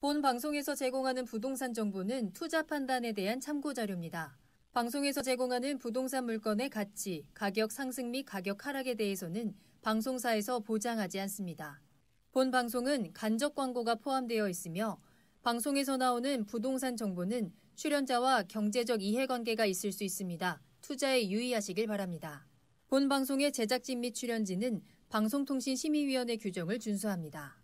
본 방송에서 제공하는 부동산 정보는 투자 판단에 대한 참고 자료입니다. 방송에서 제공하는 부동산 물건의 가치, 가격 상승 및 가격 하락에 대해서는 방송사에서 보장하지 않습니다. 본 방송은 간접 광고가 포함되어 있으며 방송에서 나오는 부동산 정보는 출연자와 경제적 이해관계가 있을 수 있습니다. 투자에 유의하시길 바랍니다. 본 방송의 제작진 및 출연진은 방송통신심의위원회 규정을 준수합니다.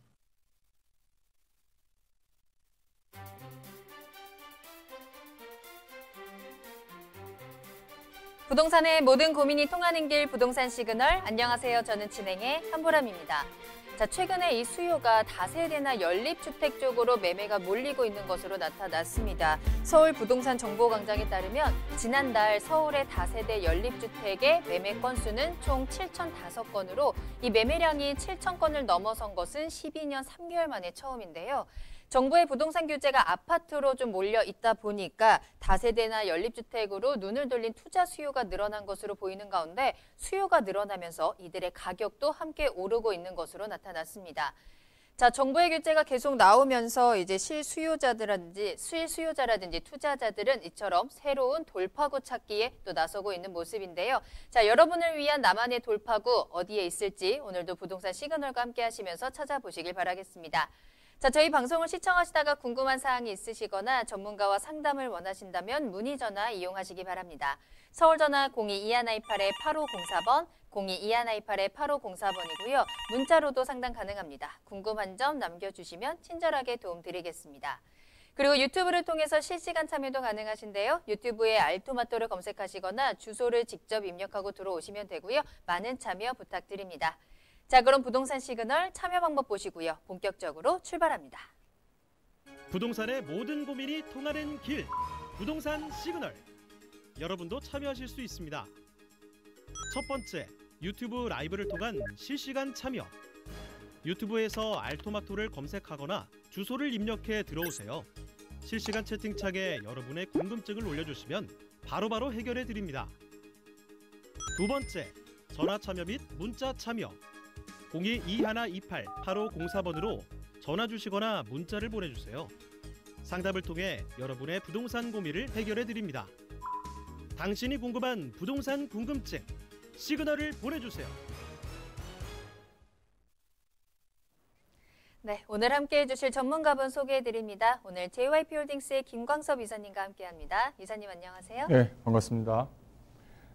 부동산의 모든 고민이 통하는 길 부동산 시그널. 안녕하세요. 저는 진행의 현보람입니다. 자, 최근에 이 수요가 다세대나 연립주택 쪽으로 매매가 몰리고 있는 것으로 나타났습니다. 서울 부동산 정보광장에 따르면 지난달 서울의 다세대 연립주택의 매매 건수는 총 7,005건으로 이 매매량이 7,000건을 넘어선 것은 12년 3개월 만에 처음인데요. 정부의 부동산 규제가 아파트로 좀 몰려 있다 보니까 다세대나 연립주택으로 눈을 돌린 투자 수요가 늘어난 것으로 보이는 가운데 수요가 늘어나면서 이들의 가격도 함께 오르고 있는 것으로 나타났습니다. 자, 정부의 규제가 계속 나오면서 이제 실수요자라든지 투자자들은 이처럼 새로운 돌파구 찾기에 또 나서고 있는 모습인데요. 자, 여러분을 위한 나만의 돌파구 어디에 있을지 오늘도 부동산 시그널과 함께 하시면서 찾아보시길 바라겠습니다. 자, 저희 방송을 시청하시다가 궁금한 사항이 있으시거나 전문가와 상담을 원하신다면 문의 전화 이용하시기 바랍니다. 서울 전화 02-2128-8504번, 02-2128-8504번이고요. 문자로도 상담 가능합니다. 궁금한 점 남겨주시면 친절하게 도움드리겠습니다. 그리고 유튜브를 통해서 실시간 참여도 가능하신데요. 유튜브에 알토마토를 검색하시거나 주소를 직접 입력하고 들어오시면 되고요. 많은 참여 부탁드립니다. 자, 그럼 부동산 시그널 참여 방법 보시고요. 본격적으로 출발합니다. 부동산의 모든 고민이 통하는 길, 부동산 시그널. 여러분도 참여하실 수 있습니다. 첫 번째, 유튜브 라이브를 통한 실시간 참여. 유튜브에서 알토마토를 검색하거나 주소를 입력해 들어오세요. 실시간 채팅창에 여러분의 궁금증을 올려주시면 바로바로 해결해 드립니다. 두 번째, 전화 참여 및 문자 참여. 02-2128-8504번으로 전화 주시거나 문자를 보내주세요. 상담을 통해 여러분의 부동산 고민을 해결해 드립니다. 당신이 궁금한 부동산 궁금증, 시그널을 보내주세요. 네, 오늘 함께해 주실 전문가분 소개해 드립니다. 오늘 JYP홀딩스의 김광섭 이사님과 함께합니다. 이사님 안녕하세요. 네, 반갑습니다.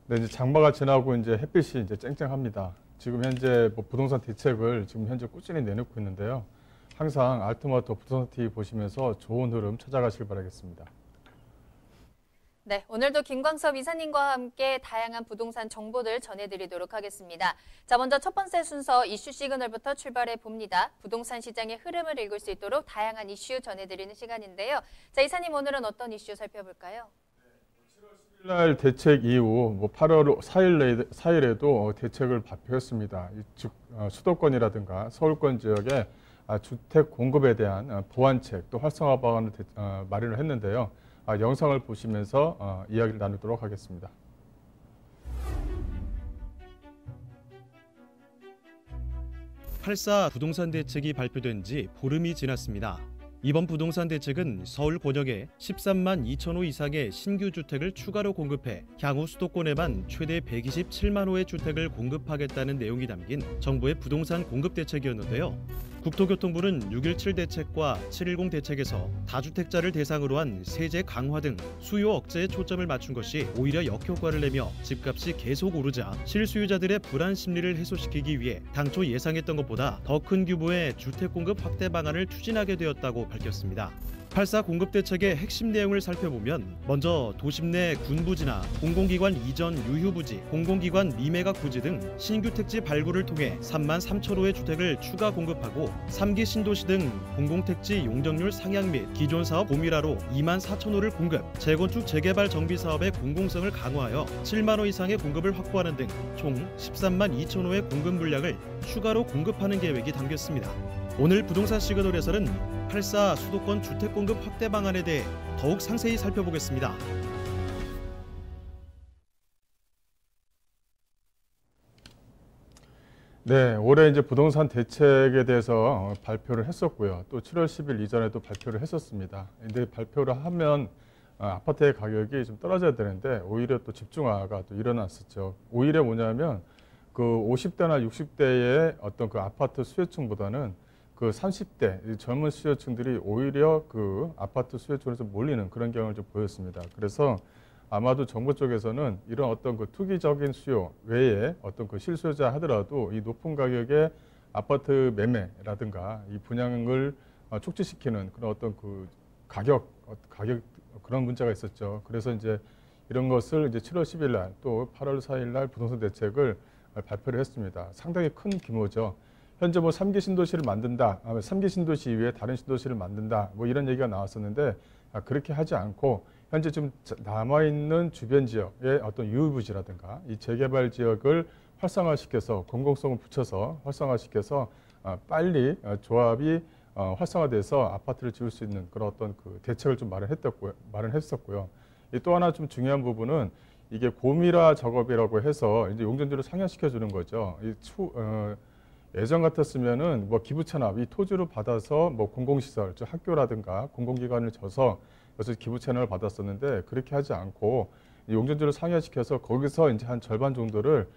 네, 이제 장마가 지나고 이제 햇빛이 이제 쨍쨍합니다. 지금 현재 부동산 대책을 지금 현재 꾸준히 내놓고 있는데요. 항상 알토마토 부동산 TV 보시면서 좋은 흐름 찾아가시길 바라겠습니다. 네, 오늘도 김광섭 이사님과 함께 다양한 부동산 정보들 전해드리도록 하겠습니다. 자, 먼저 첫 번째 순서 이슈 시그널부터 출발해 봅니다. 부동산 시장의 흐름을 읽을 수 있도록 다양한 이슈 전해드리는 시간인데요. 자, 이사님 오늘은 어떤 이슈 살펴볼까요? 7월 10일 날 대책 이후 8월 4일에도 대책을 발표했습니다. 즉 수도권이라든가 서울권 지역의 주택 공급에 대한 보완책 또 활성화 방안을 마련을 했는데요. 영상을 보시면서 이야기를 나누도록 하겠습니다. 팔사 부동산 대책이 발표된 지 보름이 지났습니다. 이번 부동산 대책은 서울 권역에 13만 2천 호 이상의 신규 주택을 추가로 공급해 향후 수도권에만 최대 127만 호의 주택을 공급하겠다는 내용이 담긴 정부의 부동산 공급 대책이었는데요. 국토교통부는 6.17 대책과 7.10 대책에서 다주택자를 대상으로 한 세제 강화 등 수요 억제에 초점을 맞춘 것이 오히려 역효과를 내며 집값이 계속 오르자 실수요자들의 불안 심리를 해소시키기 위해 당초 예상했던 것보다 더 큰 규모의 주택 공급 확대 방안을 추진하게 되었다고 밝혔습니다. 8.4 공급 대책의 핵심 내용을 살펴보면 먼저 도심 내 군부지나 공공기관 이전 유휴부지, 공공기관 미매각 부지 등 신규 택지 발굴을 통해 3만 3천 호의 주택을 추가 공급하고 3기 신도시 등 공공택지 용적률 상향 및 기존 사업 보밀화로 2만 4천 호를 공급, 재건축 재개발 정비 사업의 공공성을 강화하여 7만 호 이상의 공급을 확보하는 등 총 13만 2천 호의 공급 물량을 추가로 공급하는 계획이 담겼습니다. 오늘 부동산 시그널에서는 8.4 수도권 주택 공급 확대 방안에 대해 더욱 상세히 살펴보겠습니다. 네, 올해 이제 부동산 대책에 대해서 발표를 했었고요. 또 7월 10일 이전에도 발표를 했었습니다. 근데 발표를 하면 아파트의 가격이 좀 떨어져야 되는데 오히려 또 집중화가 또 일어났었죠. 오히려 뭐냐면 그 50대나 60대의 어떤 그 아파트 수요층보다는 그 30대 젊은 수요층들이 오히려 그 아파트 수요층으로 좀 몰리는 그런 경향을 좀 보였습니다. 그래서 아마도 정부 쪽에서는 이런 어떤 그 투기적인 수요 외에 어떤 그 실수요자 하더라도 이 높은 가격의 아파트 매매라든가 이 분양을 촉진시키는 그런 어떤 그 가격 그런 문제가 있었죠. 그래서 이제 이런 것을 이제 7월 10일 날 또 8월 4일 날 부동산 대책을 발표를 했습니다. 상당히 큰 규모죠. 현재 뭐 3기 신도시를 만든다, 3기 신도시 이외에 다른 신도시를 만든다, 뭐 이런 얘기가 나왔었는데 그렇게 하지 않고 현재 좀 남아있는 주변 지역의 어떤 유휴부지라든가 이 재개발 지역을 활성화시켜서 공공성을 붙여서 활성화시켜서 빨리 조합이 활성화돼서 아파트를 지을 수 있는 그런 어떤 그 대책을 좀 마련했었고요. 또 하나 좀 중요한 부분은 이게 고밀화 작업이라고 해서 이제 용적률을 상향시켜 주는 거죠. 예전 같았으면은 뭐 기부 채납, 이 토지를 받아서 뭐 공공시설, 즉 학교라든가 공공기관을 져서 그래서 기부 채납을 받았었는데 그렇게 하지 않고 용적률을 상향시켜서 거기서 이제 한 절반 정도를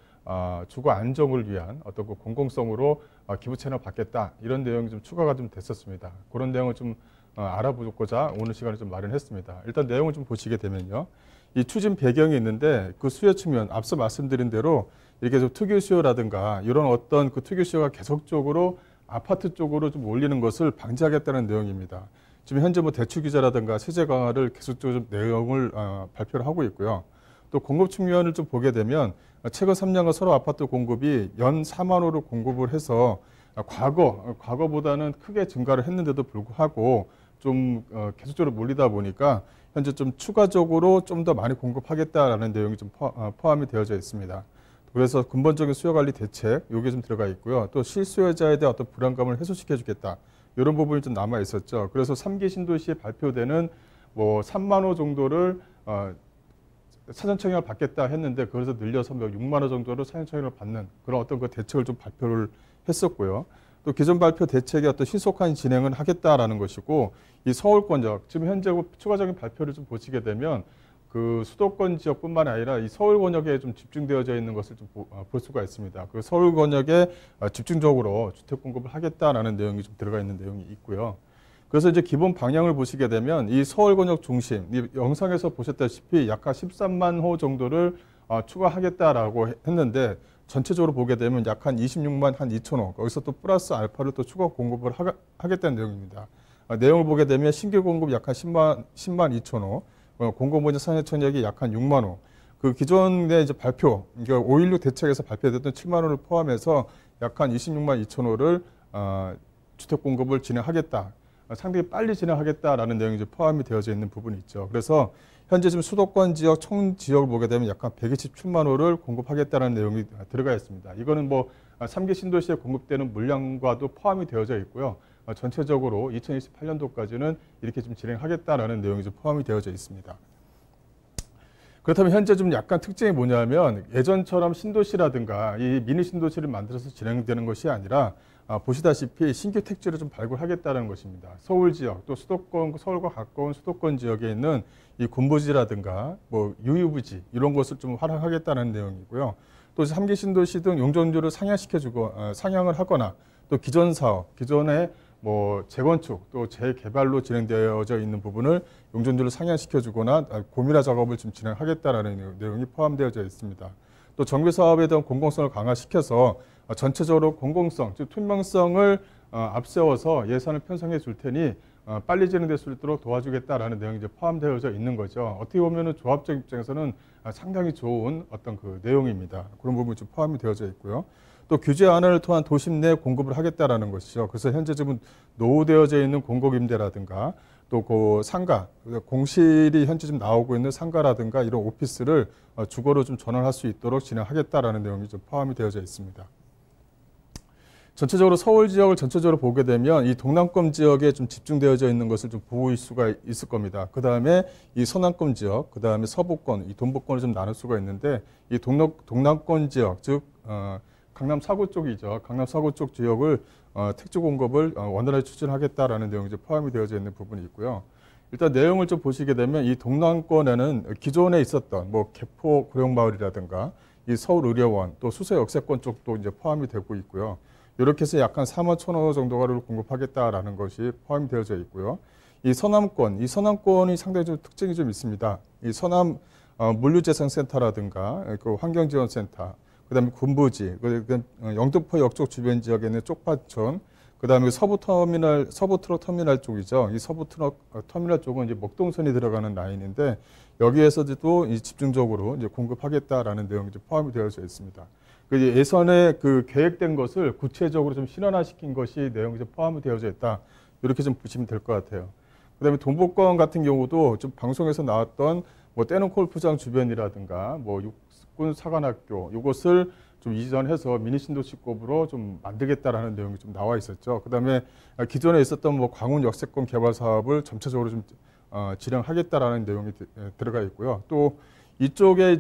주거 안정을 위한 어떤 그 공공성으로 기부 채납을 받겠다 이런 내용이 좀 추가가 좀 됐었습니다. 그런 내용을 좀 알아보고자 오늘 시간을 좀 마련했습니다. 일단 내용을 좀 보시게 되면요. 이 추진 배경이 있는데 그 수요 측면 앞서 말씀드린 대로 이렇게 좀 특유 수요라든가 이런 어떤 그 특유 수요가 계속적으로 아파트 쪽으로 좀 몰리는 것을 방지하겠다는 내용입니다. 지금 현재 뭐 대출 규제라든가 세제 강화를 계속적으로 좀 내용을 발표를 하고 있고요. 또 공급 측면을 좀 보게 되면 최근 3년간 서로 아파트 공급이 연 4만 호를 공급을 해서 과거보다는 크게 증가를 했는데도 불구하고 좀 계속적으로 몰리다 보니까 현재 좀 추가적으로 좀 더 많이 공급하겠다라는 내용이 좀 포함이 되어져 있습니다. 그래서 근본적인 수요관리 대책 이게 좀 들어가 있고요. 또 실수요자에 대한 어떤 불안감을 해소시켜 주겠다. 이런 부분이 좀 남아 있었죠. 그래서 3기 신도시에 발표되는 뭐 3만 호 정도를 사전 청약을 받겠다 했는데 그래서 늘려서 6만 호 정도로 사전 청약을 받는 그런 어떤 그 대책을 좀 발표를 했었고요. 또 기존 발표 대책의 어떤 신속한 진행을 하겠다라는 것이고 이 서울권적 지금 현재 추가적인 발표를 좀 보시게 되면 그 수도권 지역뿐만 아니라 이 서울 권역에 좀 집중되어져 있는 것을 좀 볼 수가 있습니다. 그 서울 권역에 집중적으로 주택 공급을 하겠다라는 내용이 좀 들어가 있는 내용이 있고요. 그래서 이제 기본 방향을 보시게 되면 이 서울 권역 중심, 이 영상에서 보셨다시피 약 13만 호 정도를 추가하겠다라고 했는데 전체적으로 보게 되면 약 한 26만 한 2천 호, 거기서 또 플러스 알파를 또 추가 공급을 하겠다는 내용입니다. 내용을 보게 되면 신규 공급 약 한 10만 2천 호, 공공분야 상해청약이 약 한 6만 호, 그 기존의 이제 발표, 그러니까 5.16 대책에서 발표됐던 7만 호를 포함해서 약 한 26만 2천 호를 주택 공급을 진행하겠다. 상당히 빨리 진행하겠다라는 내용이 이제 포함이 되어져 있는 부분이 있죠. 그래서 현재 지금 수도권 지역 총 지역을 보게 되면 약간 127만 호를 공급하겠다는 내용이 들어가 있습니다. 이거는 뭐 3기 신도시에 공급되는 물량과도 포함이 되어져 있고요. 전체적으로 2028년도까지는 이렇게 좀 진행하겠다라는 내용이 좀 포함이 되어져 있습니다. 그렇다면 현재 좀 약간 특징이 뭐냐면 예전처럼 신도시라든가 이 미니 신도시를 만들어서 진행되는 것이 아니라 보시다시피 신규 택지를 좀 발굴하겠다는 것입니다. 서울 지역 또 수도권, 서울과 가까운 수도권 지역에 있는 이 군부지라든가 뭐 유휴부지 이런 것을 좀 활용하겠다는 내용이고요. 또 3기 신도시 등 용적률을 상향시켜주고 상향을 하거나 또 기존 사업, 기존의 뭐 재건축 또 재개발로 진행되어져 있는 부분을 용적률을 상향시켜주거나 고밀화 작업을 좀 진행하겠다라는 내용이 포함되어져 있습니다. 또 정비 사업에 대한 공공성을 강화시켜서 전체적으로 공공성, 즉 투명성을 앞세워서 예산을 편성해 줄 테니 빨리 진행될 수 있도록 도와주겠다라는 내용이 이제 포함되어져 있는 거죠. 어떻게 보면은 조합적 입장에서는 상당히 좋은 어떤 그 내용입니다. 그런 부분이 좀 포함이 되어져 있고요. 또 규제 완화를 통한 도심 내 공급을 하겠다라는 것이죠. 그래서 현재 지금 노후되어져 있는 공공임대라든가 또 그 상가, 공실이 현재 좀 나오고 있는 상가라든가 이런 오피스를 주거로 좀 전환할 수 있도록 진행하겠다라는 내용이 좀 포함이 되어져 있습니다. 전체적으로 서울 지역을 전체적으로 보게 되면 이 동남권 지역에 좀 집중되어져 있는 것을 좀 보일 수가 있을 겁니다. 그 다음에 이 서남권 지역, 그 다음에 서부권, 이 동부권을 좀 나눌 수가 있는데 이 동남권 지역, 즉 강남 4구 쪽이죠. 강남 4구 쪽 지역을 택지 공급을 원활하게 추진하겠다라는 내용이 이제 포함이 되어져 있는 부분이 있고요. 일단 내용을 좀 보시게 되면 이 동남권에는 기존에 있었던 뭐 개포 고령마을이라든가 이 서울의료원 또 수서 역세권 쪽도 이제 포함이 되고 있고요. 이렇게 해서 약 한 4만 1,000호 정도를 공급하겠다라는 것이 포함이 되어져 있고요. 이 서남권이 상당히 좀 특징이 좀 있습니다. 이 서남 물류재생센터라든가 그 환경지원센터, 그다음에 군부지, 그다음에 영등포 역쪽 주변 지역에 있는 쪽파촌, 그다음에 서부 트럭 터미널 쪽이죠. 이 서부 트럭 터미널 쪽은 이제 목동선이 들어가는 라인인데 여기에서도 집중적으로 이제 공급하겠다라는 내용이 이제 포함이 되어져 있습니다. 그 예선에 그 계획된 것을 구체적으로 좀 실현화시킨 것이 내용이 좀 포함이 되어져 있다. 이렇게 좀 보시면 될 것 같아요. 그다음에 동북권 같은 경우도 좀 방송에서 나왔던 뭐 떼는 골프장 주변이라든가 뭐 육군 사관학교 이것을 좀 이전해서 미니 신도시급으로 좀 만들겠다라는 내용이 좀 나와 있었죠. 그다음에 기존에 있었던 뭐 광운 역세권 개발 사업을 점차적으로 좀 진행하겠다라는 내용이 들어가 있고요. 또 이쪽에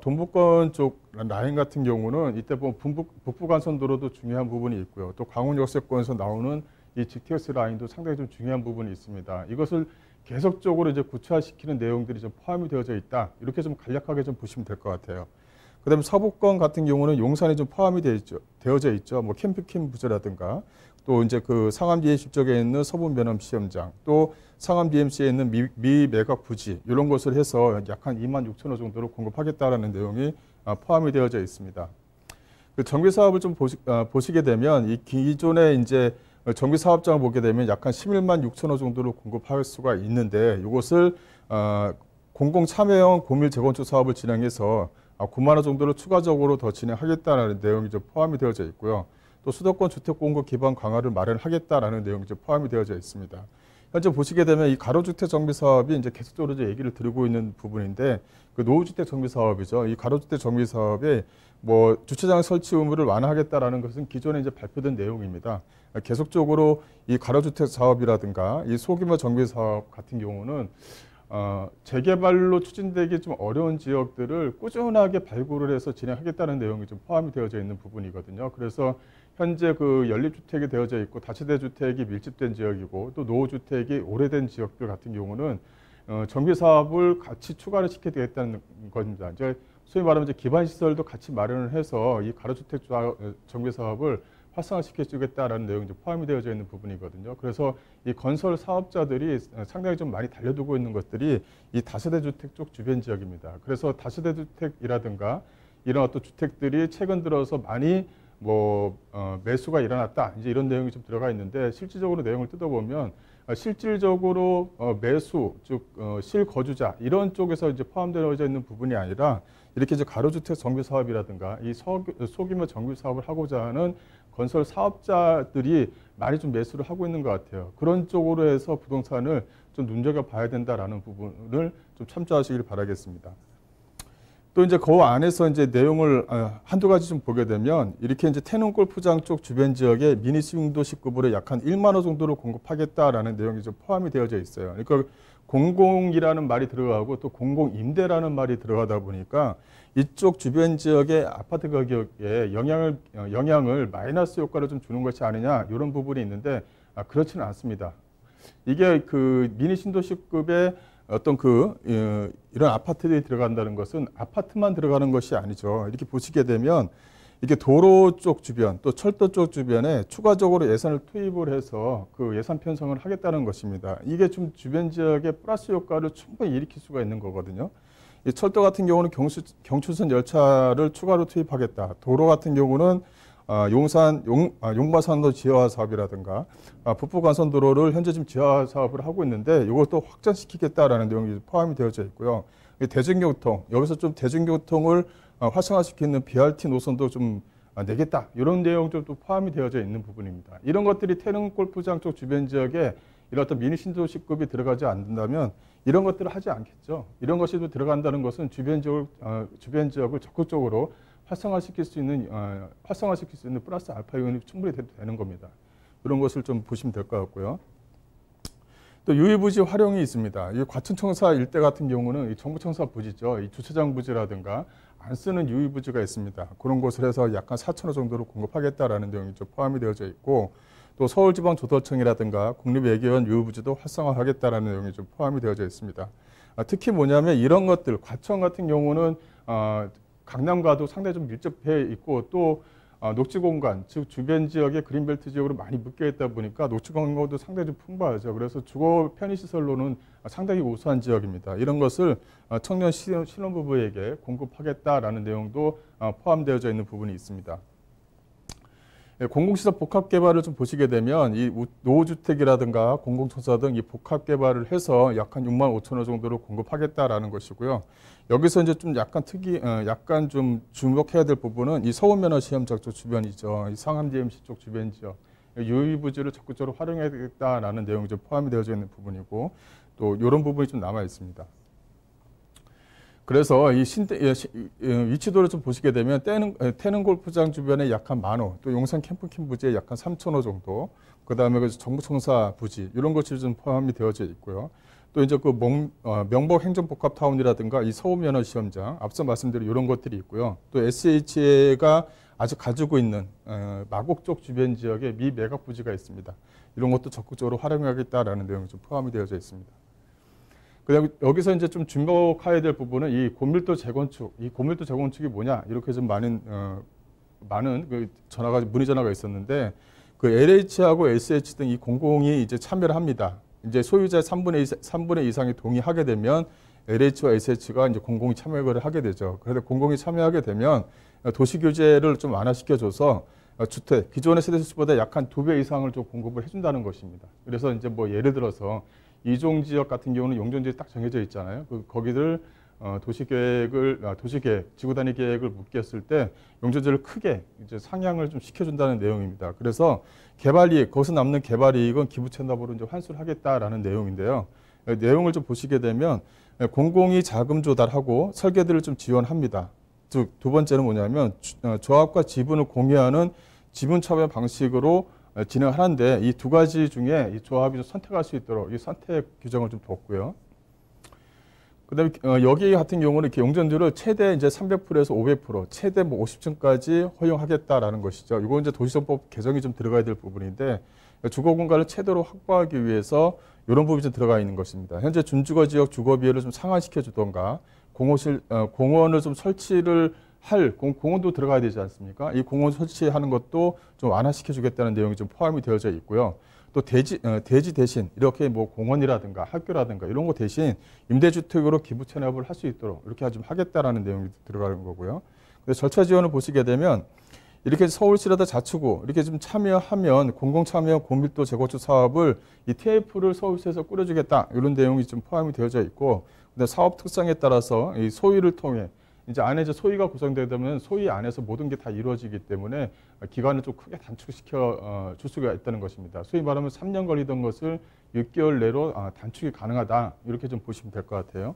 동북권 쪽 라인 같은 경우는 이때 보면 북부간선도로도 중요한 부분이 있고요. 또 광운 역세권에서 나오는 이 GTX 라인도 상당히 좀 중요한 부분이 있습니다. 이것을 계속적으로 이제 구체화시키는 내용들이 좀 포함이 되어져 있다. 이렇게 좀 간략하게 좀 보시면 될 것 같아요. 그다음에 서부권 같은 경우는 용산이 좀 포함이 되어져 있죠. 뭐 캠프킴 부지라든가 또 이제 그 상암 DMC 쪽에 있는 서부 면허 시험장, 또 상암 DMC에 있는 미 매각 부지 이런 것을 해서 약 한 2만 6천호 정도를 공급하겠다라는 내용이 포함이 되어져 있습니다. 그 정비 사업을 좀 보시게 되면 이 기존에 이제 정비 사업장을 보게 되면 약 한 11만 6천호 정도를 공급할 수가 있는데 이것을 공공 참여형 고밀 재건축 사업을 진행해서 9만 원 정도를 추가적으로 더 진행하겠다는 내용이 좀 포함이 되어져 있고요. 또 수도권 주택 공급 기반 강화를 마련하겠다라는 내용이 좀 포함이 되어져 있습니다. 현재 보시게 되면 이 가로주택 정비 사업이 이제 계속적으로 이제 얘기를 드리고 있는 부분인데 그 노후주택 정비 사업이죠. 이 가로주택 정비 사업에 뭐 주차장 설치 의무를 완화하겠다라는 것은 기존에 이제 발표된 내용입니다. 계속적으로 이 가로주택 사업이라든가 이 소규모 정비 사업 같은 경우는 재개발로 추진되기 좀 어려운 지역들을 꾸준하게 발굴을 해서 진행하겠다는 내용이 좀 포함이 되어져 있는 부분이거든요. 그래서 현재 그 연립주택이 되어져 있고 다세대 주택이 밀집된 지역이고 또 노후주택이 오래된 지역들 같은 경우는 정비 사업을 같이 추가를 시켜야 되겠다는 겁니다. 이제 소위 말하면 이제 기반 시설도 같이 마련을 해서 이 가로주택 정비 사업을 활성화시켜주겠다라는 내용이 포함이 되어져 있는 부분이거든요. 그래서 이 건설 사업자들이 상당히 좀 많이 달려두고 있는 것들이 이 다세대 주택 쪽 주변 지역입니다. 그래서 다세대 주택이라든가 이런 어떤 주택들이 최근 들어서 많이 매수가 일어났다. 이제 이런 내용이 좀 들어가 있는데 실질적으로 내용을 뜯어보면 실질적으로 매수, 즉 실거주자 이런 쪽에서 이제 포함되어져 있는 부분이 아니라 이렇게 이제 가로주택 정비 사업이라든가 이 소규모 정비 사업을 하고자 하는 건설 사업자들이 많이 좀 매수를 하고 있는 것 같아요. 그런 쪽으로 해서 부동산을 좀 눈여겨봐야 된다라는 부분을 좀 참조하시길 바라겠습니다. 또 이제 그 안에서 이제 내용을 한두 가지 좀 보게 되면 이렇게 이제 태릉 골프장 쪽 주변 지역에 미니 신도시급으로 약 한 1만 호 정도를 공급하겠다라는 내용이 좀 포함이 되어져 있어요. 그러니까 공공이라는 말이 들어가고 또 공공임대라는 말이 들어가다 보니까 이쪽 주변 지역의 아파트 가격에 영향을 마이너스 효과를 좀 주는 것이 아니냐 이런 부분이 있는데 그렇지는 않습니다. 이게 그 미니 신도시급의 어떤 이런 아파트들이 들어간다는 것은 아파트만 들어가는 것이 아니죠. 이렇게 보시게 되면 이게 도로 쪽 주변 또 철도 쪽 주변에 추가적으로 예산을 투입을 해서 그 예산 편성을 하겠다는 것입니다. 이게 좀 주변 지역의 플러스 효과를 충분히 일으킬 수가 있는 거거든요. 이 철도 같은 경우는 경춘선 열차를 추가로 투입하겠다. 도로 같은 경우는 용마산도 지하화 사업이라든가 북부간선도로를 현재 지금 지하화 사업을 하고 있는데 이것도 확장시키겠다라는 내용이 포함이 되어져 있고요. 대중교통, 여기서 좀 대중교통을 활성화시키는 BRT 노선도 좀 내겠다. 이런 내용도 또 포함이 되어져 있는 부분입니다. 이런 것들이 태릉 골프장 쪽 주변 지역에 이런 어떤 미니 신도시급이 들어가지 않는다면 이런 것들을 하지 않겠죠. 이런 것이 들어간다는 것은 주변 지역을 적극적으로 활성화시킬 수 있는 플러스 알파 요인이 충분히 되는 겁니다. 이런 것을 좀 보시면 될 것 같고요. 또 유의부지 활용이 있습니다. 이 과천청사 일대 같은 경우는 이 정부청사 부지죠. 이 주차장 부지라든가 안 쓰는 유의부지가 있습니다. 그런 곳을 해서 약간 4,000호 정도로 공급하겠다라는 내용이 좀 포함이 되어져 있고, 또 서울지방조달청이라든가 국립외교원 유의부지도 활성화하겠다라는 내용이 좀 포함이 되어져 있습니다. 특히 뭐냐면 이런 것들, 과천 같은 경우는 강남과도 상당히 좀 밀접해 있고, 또 녹지 공간, 즉 주변 지역의 그린벨트 지역으로 많이 묶여 있다 보니까 녹지 공간도 상당히 좀 풍부하죠. 그래서 주거 편의시설로는 상당히 우수한 지역입니다. 이런 것을 청년 신혼부부에게 공급하겠다라는 내용도 포함되어져 있는 부분이 있습니다. 공공시설 복합 개발을 좀 보시게 되면 이 노후주택이라든가 공공청사 등 이 복합 개발을 해서 약 한 6만 5천 호 정도를 공급하겠다라는 것이고요. 여기서 이제 좀 약간 좀 주목해야 될 부분은 이 서울면허 시험장 쪽 주변이죠. 이 상암 DMC 쪽 주변 지역 유의부지를 적극적으로 활용해야겠다라는 내용이 좀 포함이 되어져 있는 부분이고, 또 이런 부분이 좀 남아 있습니다. 그래서 이 위치도를 좀 보시게 되면 태릉 골프장 주변에 약 한 10,000호, 또 용산 캠핑 부지에 약 한 3,000호 정도, 그다음에 그 정부청사 부지 이런 것이 좀 포함이 되어져 있고요. 또 이제 그 명복 행정복합타운이라든가 이 서울면허 시험장, 앞서 말씀드린 이런 것들이 있고요. 또 SHA가 아직 가지고 있는 마곡 쪽 주변 지역에 미매각 부지가 있습니다. 이런 것도 적극적으로 활용하겠다라는 내용이 좀 포함이 되어져 있습니다. 그다음에 여기서 이제 좀 주목해야 될 부분은 이 고밀도 재건축. 이 고밀도 재건축이 뭐냐? 이렇게 좀 많은 그 문의 전화가 있었는데, 그 LH하고 SH 등 이 공공이 이제 참여를 합니다. 이제 소유자의 3분의 2 이상이 동의하게 되면 LH와 SH가 이제 공공이 참여를 하게 되죠. 그래서 공공이 참여하게 되면 도시 규제를 좀 완화시켜줘서 주택, 기존의 세대수보다 약 한 2배 이상을 좀 공급을 해준다는 것입니다. 그래서 이제 뭐 예를 들어서 이종 지역 같은 경우는 용존지에 딱 정해져 있잖아요. 거기들 도시계획, 지구단위 계획을 묶였을 때 용존지를 크게 이제 상향을 좀 시켜준다는 내용입니다. 그래서 개발이익, 거기서 남는 개발이익은 기부채납으로 이제 환수를 하겠다라는 내용인데요. 내용을 좀 보시게 되면 공공이 자금 조달하고 설계들을 좀 지원합니다. 즉, 두 번째는 뭐냐면 조합과 지분을 공유하는 지분 참여 방식으로 진행하는데, 이 두 가지 중에 이 조합이 좀 선택할 수 있도록 이 선택 규정을 좀 뒀고요. 그다음에 여기 같은 경우는 이렇게 용존지를 최대 이제 300%에서 500%, 최대 뭐 50층까지 허용하겠다라는 것이죠. 이거 이제 도시정법 개정이 좀 들어가야 될 부분인데, 주거 공간을 최대로 확보하기 위해서 이런 부분이 좀 들어가 있는 것입니다. 현재 준주거 지역 주거 비율을 좀 상한시켜 주던가, 공원을 좀 설치를 공원도 들어가야 되지 않습니까? 이 공원 설치하는 것도 좀 완화시켜 주겠다는 내용이 좀 포함이 되어져 있고요. 또 대지 대신 이렇게 뭐 공원이라든가 학교라든가 이런 거 대신 임대주택으로 기부 체납을 할 수 있도록 이렇게 좀 하겠다라는 내용이 들어가는 거고요. 그래서 절차 지원을 보시게 되면 이렇게 서울시라도 자치구 이렇게 좀 참여하면 공공참여 고밀도 재건축 사업을 이 TF를 서울시에서 꾸려주겠다, 이런 내용이 좀 포함이 되어져 있고, 근데 사업 특성에 따라서 이 소위를 통해 이제 안에 이제 소위가 구성되게 되면 소위 안에서 모든 게 다 이루어지기 때문에 기간을 좀 크게 단축시켜 줄 수가 있다는 것입니다. 소위 말하면 3년 걸리던 것을 6개월 내로 단축이 가능하다, 이렇게 좀 보시면 될 것 같아요.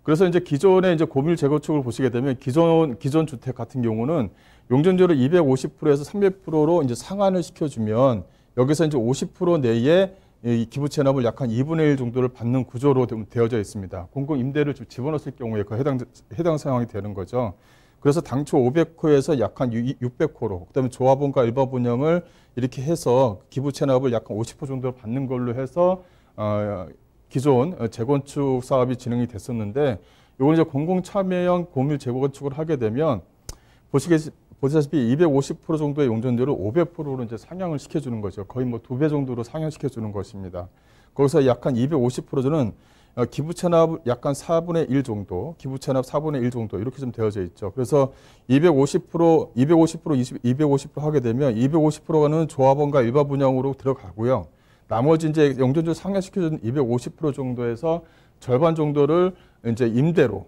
그래서 이제 기존의 이제 고밀 재건축을 보시게 되면 기존 주택 같은 경우는 용존지를 250%에서 300%로 이제 상한을 시켜주면 여기서 이제 50% 내에 이 기부 체납을 약 한 2분의 1 정도를 받는 구조로 되어져 있습니다. 공공 임대를 좀 집어넣었을 경우에 그 해당 상황이 되는 거죠. 그래서 당초 500호에서 약 한 600호로, 그다음에 조합원과 일반 운영을 이렇게 해서 기부 체납을 약 한 50% 정도 받는 걸로 해서 기존 재건축 사업이 진행이 됐었는데, 이건 이제 공공 참여형 고밀 재건축을 하게 되면 보시다시피 250% 정도의 용존지를 500%로 이제 상향을 시켜주는 거죠. 거의 뭐 2배 정도로 상향시켜주는 것입니다. 거기서 약 한 250%는 기부 체납 약 한 4분의 1 정도, 기부 체납 4분의 1 정도 이렇게 좀 되어져 있죠. 그래서 250% 하게 되면 250%는 조합원과 일반 분양으로 들어가고요. 나머지 이제 용존지를 상향시켜준 250% 정도에서 절반 정도를 이제 임대로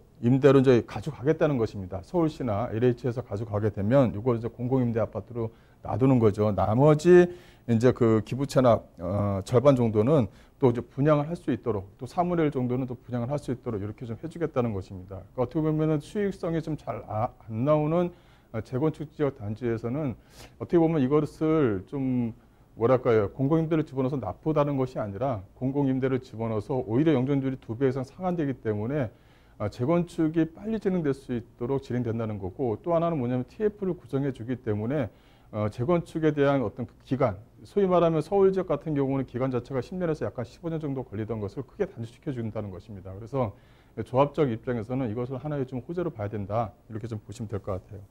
이제 가져가겠다는 것입니다. 서울시나 LH에서 가져가게 되면 이걸 이제 공공임대 아파트로 놔두는 거죠. 나머지 이제 그 기부 체납 절반 정도는 또 이제 분양을 할 수 있도록, 또 3분의 1 정도는 또 분양을 할 수 있도록 이렇게 좀 해주겠다는 것입니다. 그러니까 어떻게 보면은 수익성이 좀 잘 안 나오는 재건축 지역 단지에서는 어떻게 보면 이것을 좀 뭐랄까요, 공공임대를 집어넣어서 나쁘다는 것이 아니라 공공임대를 집어넣어서 오히려 영전율이 2배 이상 상한되기 때문에 재건축이 빨리 진행될 수 있도록 진행된다는 거고, 또 하나는 뭐냐면 TF를 구성해 주기 때문에 재건축에 대한 어떤 그 기간, 소위 말하면 서울 지역 같은 경우는 기간 자체가 10년에서 약간 15년 정도 걸리던 것을 크게 단축시켜 준다는 것입니다. 그래서 조합적 입장에서는 이것을 하나의 좀 호재로 봐야 된다, 이렇게 좀 보시면 될 것 같아요.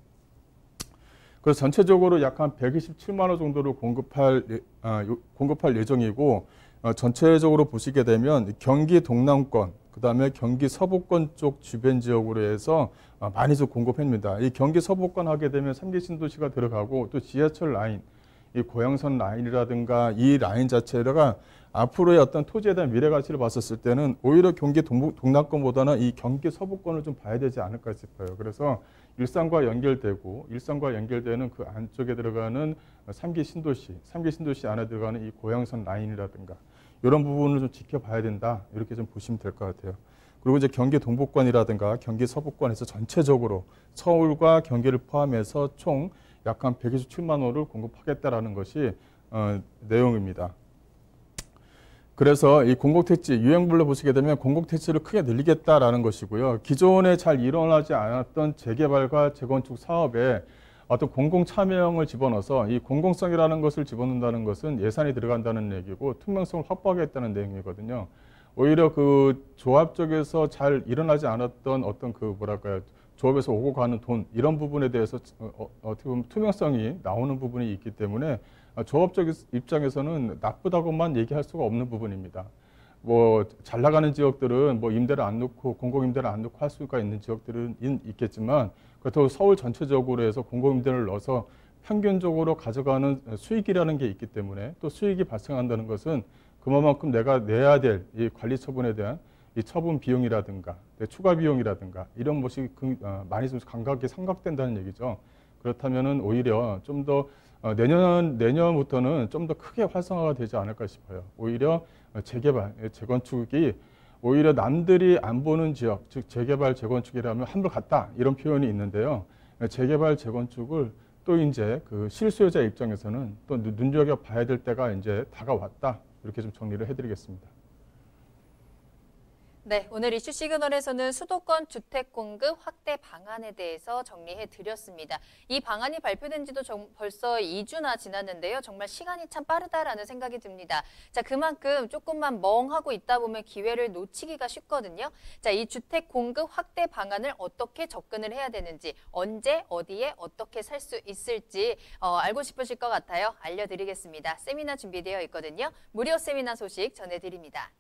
그래서 전체적으로 약 한 127만 호 정도를 공급할 예정이고, 전체적으로 보시게 되면 경기 동남권, 그다음에 경기 서부권 쪽 주변 지역으로 해서 많이 좀 공급합니다. 이 경기 서부권 하게 되면 3기 신도시가 들어가고, 또 지하철 라인, 이 고양선 라인이라든가 이 라인 자체가 앞으로의 어떤 토지에 대한 미래 가치를 봤었을 때는 오히려 경기 동남권보다는 이 경기 서부권을 좀 봐야 되지 않을까 싶어요. 그래서 일산과 연결되는 그 안쪽에 들어가는 3기 신도시 안에 들어가는 이 고양선 라인이라든가 이런 부분을 좀 지켜봐야 된다, 이렇게 좀 보시면 될 것 같아요. 그리고 이제 경기 동부권이라든가 경기 서부권에서 전체적으로 서울과 경기를 포함해서 총 약 한 127만 호를 공급하겠다라는 것이 내용입니다. 그래서 이 공공택지 유형별로 보시게 되면 공공택지를 크게 늘리겠다라는 것이고요. 기존에 잘 일어나지 않았던 재개발과 재건축 사업에 어떤 공공 참여형을 집어넣어서 이 공공성이라는 것을 집어넣는다는 것은 예산이 들어간다는 얘기고 투명성을 확보하겠다는 내용이거든요. 오히려 그 조합 쪽에서 잘 일어나지 않았던 어떤 그 뭐랄까요, 조합에서 오고 가는 돈, 이런 부분에 대해서 어떻게 보면 투명성이 나오는 부분이 있기 때문에 조합적 입장에서는 나쁘다고만 얘기할 수가 없는 부분입니다. 뭐 잘 나가는 지역들은 뭐 임대를 안 놓고 공공임대를 안 놓고 할 수가 있는 지역들은 있겠지만, 그렇다고 서울 전체적으로 해서 공공임대를 넣어서 평균적으로 가져가는 수익이라는 게 있기 때문에, 또 수익이 발생한다는 것은 그만큼 내가 내야 될 이 관리 처분에 대한 이 처분 비용이라든가 추가 비용이라든가 이런 것이 많이 좀 감각이 삼각된다는 얘기죠. 그렇다면은 오히려 좀 더 내년부터는 좀 더 크게 활성화가 되지 않을까 싶어요. 오히려 재개발, 재건축이 오히려 남들이 안 보는 지역, 즉 재개발, 재건축이라면 한물 갔다, 이런 표현이 있는데요. 재개발, 재건축을 또 이제 그 실수요자 입장에서는 또 눈여겨봐야 될 때가 이제 다가왔다, 이렇게 좀 정리를 해드리겠습니다. 네, 오늘 이슈 시그널에서는 수도권 주택 공급 확대 방안에 대해서 정리해 드렸습니다. 이 방안이 발표된 지도 벌써 2주나 지났는데요. 정말 시간이 참 빠르다라는 생각이 듭니다. 자, 그만큼 조금만 멍하고 있다 보면 기회를 놓치기가 쉽거든요. 자, 이 주택 공급 확대 방안을 어떻게 접근을 해야 되는지, 언제, 어디에, 어떻게 살 수 있을지 알고 싶으실 것 같아요. 알려드리겠습니다. 세미나 준비되어 있거든요. 무료 세미나 소식 전해드립니다.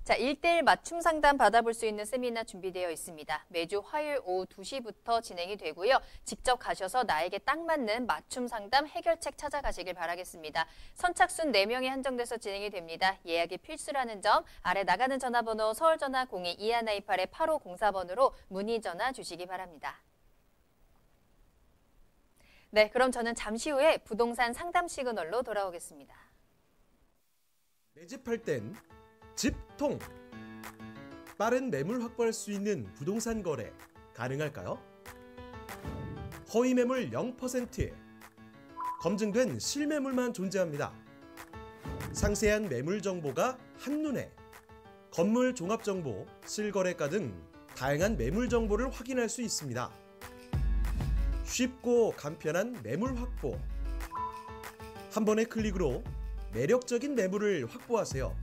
자, 1:1 맞춤 상담 받아볼 수 있는 세미나 준비되어 있습니다. 매주 화요일 오후 2시부터 진행이 되고요. 직접 가셔서 나에게 딱 맞는 맞춤 상담 해결책 찾아가시길 바라겠습니다. 선착순 4명이 한정돼서 진행이 됩니다. 예약이 필수라는 점, 아래 나가는 전화번호 서울전화 02-2128-8504번으로 문의 전화 주시기 바랍니다. 네, 그럼 저는 잠시 후에 부동산 상담 시그널로 돌아오겠습니다. 내 집 할 땐 집통! 빠른 매물 확보할 수 있는 부동산 거래 가능할까요? 허위 매물 0%, 검증된 실매물만 존재합니다. 상세한 매물 정보가 한눈에, 건물 종합 정보, 실거래가 등 다양한 매물 정보를 확인할 수 있습니다. 쉽고 간편한 매물 확보. 한 번의 클릭으로 매력적인 매물을 확보하세요.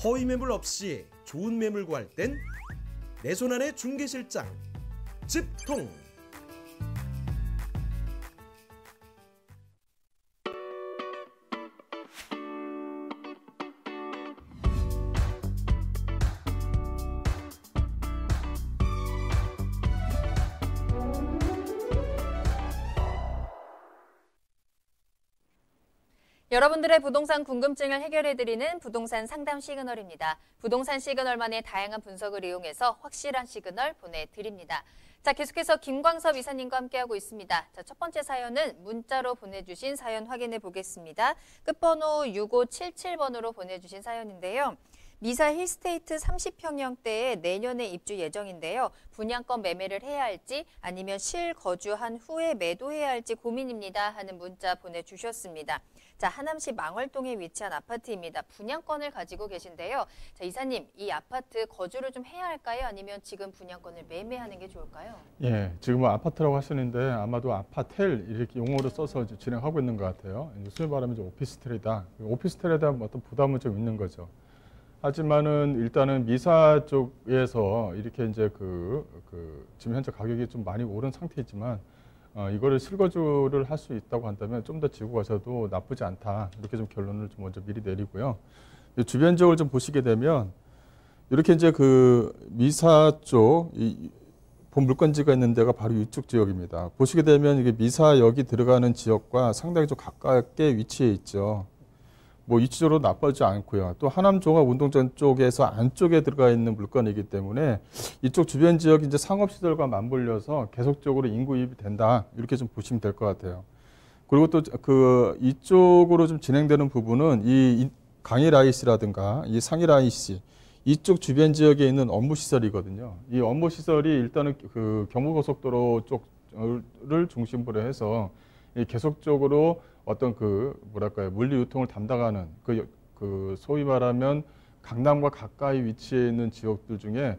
허위 매물 없이 좋은 매물 구할 땐 내 손안의 중개실장 집통. 여러분들의 부동산 궁금증을 해결해드리는 부동산 상담 시그널입니다. 부동산 시그널만의 다양한 분석을 이용해서 확실한 시그널 보내드립니다. 자, 계속해서 김광섭 이사님과 함께하고 있습니다. 자, 첫 번째 사연은 문자로 보내주신 사연 확인해 보겠습니다. 끝번호 6577번으로 보내주신 사연인데요. 미사 힐스테이트 30평형대에 내년에 입주 예정인데요. 분양권 매매를 해야 할지 아니면 실거주한 후에 매도해야 할지 고민입니다 하는 문자 보내주셨습니다. 자, 하남시 망월동에 위치한 아파트입니다. 분양권을 가지고 계신데요. 자, 이사님, 이 아파트 거주를 좀 해야 할까요? 아니면 지금 분양권을 매매하는 게 좋을까요? 예, 지금은 아파트라고 하시는데 아마도 아파텔 이렇게 용어를 써서 진행하고 있는 것 같아요. 소위 말하면 이제 오피스텔이다. 오피스텔에 대한 어떤 부담은 좀 있는 거죠. 하지만은 일단은 미사 쪽에서 이렇게 이제 지금 현재 가격이 좀 많이 오른 상태이지만 이거를 실거주를 할 수 있다고 한다면 좀 더 지고 가셔도 나쁘지 않다. 이렇게 좀 결론을 좀 먼저 미리 내리고요. 주변 지역을 좀 보시게 되면 이렇게 이제 미사 쪽 본 물건지가 있는 데가 바로 이쪽 지역입니다. 보시게 되면 이게 미사역이 들어가는 지역과 상당히 좀 가깝게 위치해 있죠. 뭐 위치적으로 나쁘지 않고요. 또 하남종합운동장 쪽에서 안쪽에 들어가 있는 물건이기 때문에 이쪽 주변 지역 이제 상업시설과 맞물려서 계속적으로 인구 유입이 된다. 이렇게 좀 보시면 될 것 같아요. 그리고 또 이쪽으로 좀 진행되는 부분은 이 강일IC라든가 이 상일IC 이쪽 주변 지역에 있는 업무시설이거든요. 이 업무시설이 일단은 경부고속도로 쪽을 중심으로 해서 계속적으로 어떤 물리 유통을 담당하는 소위 말하면 강남과 가까이 위치해 있는 지역들 중에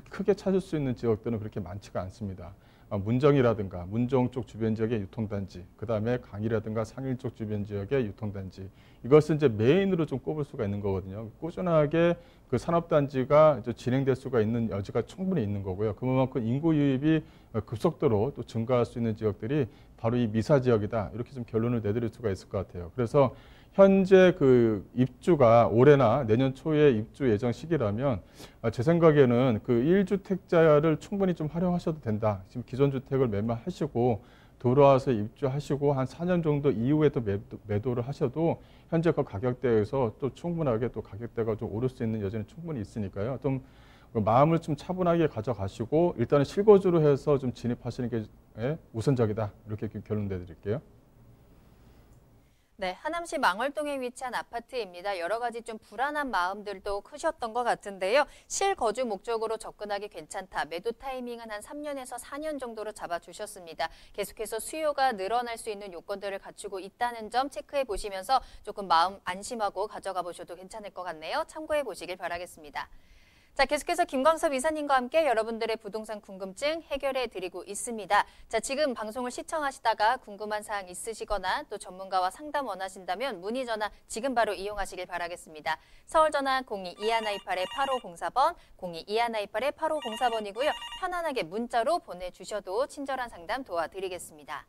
크게 찾을 수 있는 지역들은 그렇게 많지가 않습니다. 문정이라든가 문정 쪽 주변 지역의 유통단지, 그 다음에 강이라든가 상일 쪽 주변 지역의 유통단지, 이것은 이제 메인으로 좀 꼽을 수가 있는 거거든요. 꾸준하게 산업단지가 이제 진행될 수가 있는 여지가 충분히 있는 거고요. 그만큼 인구 유입이 급속도로 또 증가할 수 있는 지역들이 바로 이 미사 지역이다. 이렇게 좀 결론을 내드릴 수가 있을 것 같아요. 그래서 현재 입주가 올해나 내년 초에 입주 예정 시기라면 제 생각에는 1주택자를 충분히 좀 활용하셔도 된다. 지금 기존 주택을 매매하시고 돌아와서 입주하시고 한 4년 정도 이후에 또 매도를 하셔도 현재 그 가격대에서 또 충분하게 또 가격대가 좀 오를 수 있는 여지는 충분히 있으니까요. 좀 마음을 좀 차분하게 가져가시고 일단은 실거주로 해서 좀 진입하시는 게 우선적이다. 이렇게 결론 내드릴게요. 네, 하남시 망월동에 위치한 아파트입니다. 여러 가지 좀 불안한 마음들도 크셨던 것 같은데요. 실거주 목적으로 접근하기 괜찮다. 매도 타이밍은 한 3년에서 4년 정도로 잡아주셨습니다. 계속해서 수요가 늘어날 수 있는 요건들을 갖추고 있다는 점 체크해 보시면서 조금 마음 안심하고 가져가 보셔도 괜찮을 것 같네요. 참고해 보시길 바라겠습니다. 자, 계속해서 김광섭 이사님과 함께 여러분들의 부동산 궁금증 해결해 드리고 있습니다. 자, 지금 방송을 시청하시다가 궁금한 사항 있으시거나 또 전문가와 상담 원하신다면 문의 전화 지금 바로 이용하시길 바라겠습니다. 서울 전화 02-2128-8504번, 02-2128-8504번이고요. 편안하게 문자로 보내주셔도 친절한 상담 도와드리겠습니다.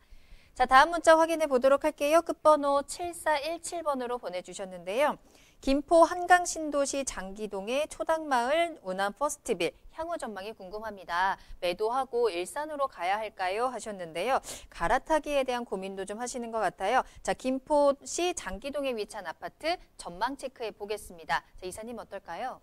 자, 다음 문자 확인해 보도록 할게요. 끝번호 7417번으로 보내주셨는데요. 김포 한강신도시 장기동의 초당마을 운암 퍼스트빌 향후 전망이 궁금합니다. 매도하고 일산으로 가야 할까요? 하셨는데요. 갈아타기에 대한 고민도 좀 하시는 것 같아요. 자, 김포시 장기동에 위치한 아파트 전망 체크해 보겠습니다. 자, 이사님 어떨까요?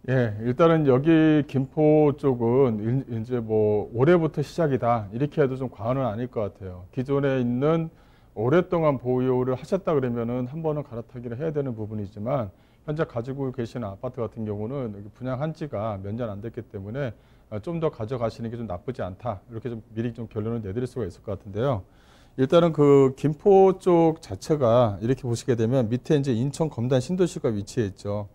예, 일단은 여기 김포 쪽은 이제 올해부터 시작이다. 이렇게 해도 좀 과언은 아닐 것 같아요. 기존에 있는 오랫동안 보유를 하셨다 그러면은 한 번은 갈아타기를 해야 되는 부분이지만 현재 가지고 계시는 아파트 같은 경우는 분양한 지가 몇 년 안 됐기 때문에 좀 더 가져가시는 게 좀 나쁘지 않다. 이렇게 좀 미리 좀 결론을 내드릴 수가 있을 것 같은데요. 일단은 김포 쪽 자체가 이렇게 보시게 되면 밑에 이제 인천 검단 신도시가 위치해 있죠.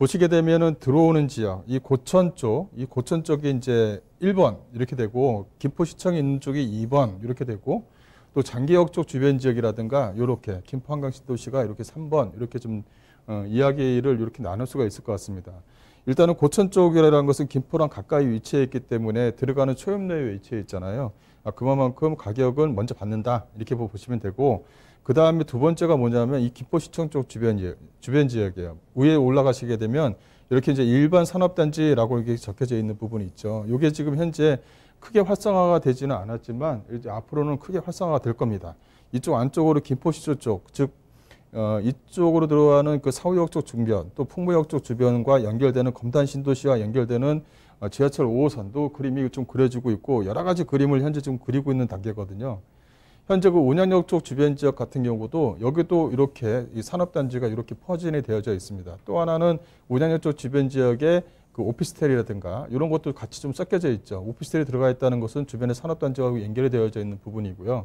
보시게 되면은 들어오는 지역, 이 고천 쪽이 이제 1번 이렇게 되고 김포시청에 있는 쪽이 2번 이렇게 되고 또 장기역 쪽 주변 지역이라든가 이렇게 김포 한강신도시가 이렇게 3번 이렇게 좀 이야기를 이렇게 나눌 수가 있을 것 같습니다. 일단은 고천 쪽이라는 것은 김포랑 가까이 위치해 있기 때문에 들어가는 초엽내에 위치해 있잖아요. 그만큼 가격은 먼저 받는다 이렇게 보시면 되고 그 다음에 두 번째가 뭐냐면 이 김포시청 쪽 주변 지역이에요. 위에 올라가시게 되면 이렇게 이제 일반 산업단지라고 이렇게 적혀져 있는 부분이 있죠. 이게 지금 현재 크게 활성화가 되지는 않았지만 이제 앞으로는 크게 활성화가 될 겁니다. 이쪽 안쪽으로 김포시청 쪽, 즉 이쪽으로 들어가는 사후역 쪽 주변, 또 풍무역 쪽 주변과 연결되는 검단 신도시와 연결되는 지하철 5호선도 그림이 좀 그려지고 있고 여러 가지 그림을 현재 지금 그리고 있는 단계거든요. 현재 그 온양역 쪽 주변 지역 같은 경우도 여기도 이렇게 이 산업단지가 이렇게 퍼진이 되어져 있습니다. 또 하나는 온양역 쪽 주변 지역에 그 오피스텔이라든가 이런 것도 같이 좀 섞여져 있죠. 오피스텔이 들어가 있다는 것은 주변에 산업단지하고 연결이 되어져 있는 부분이고요.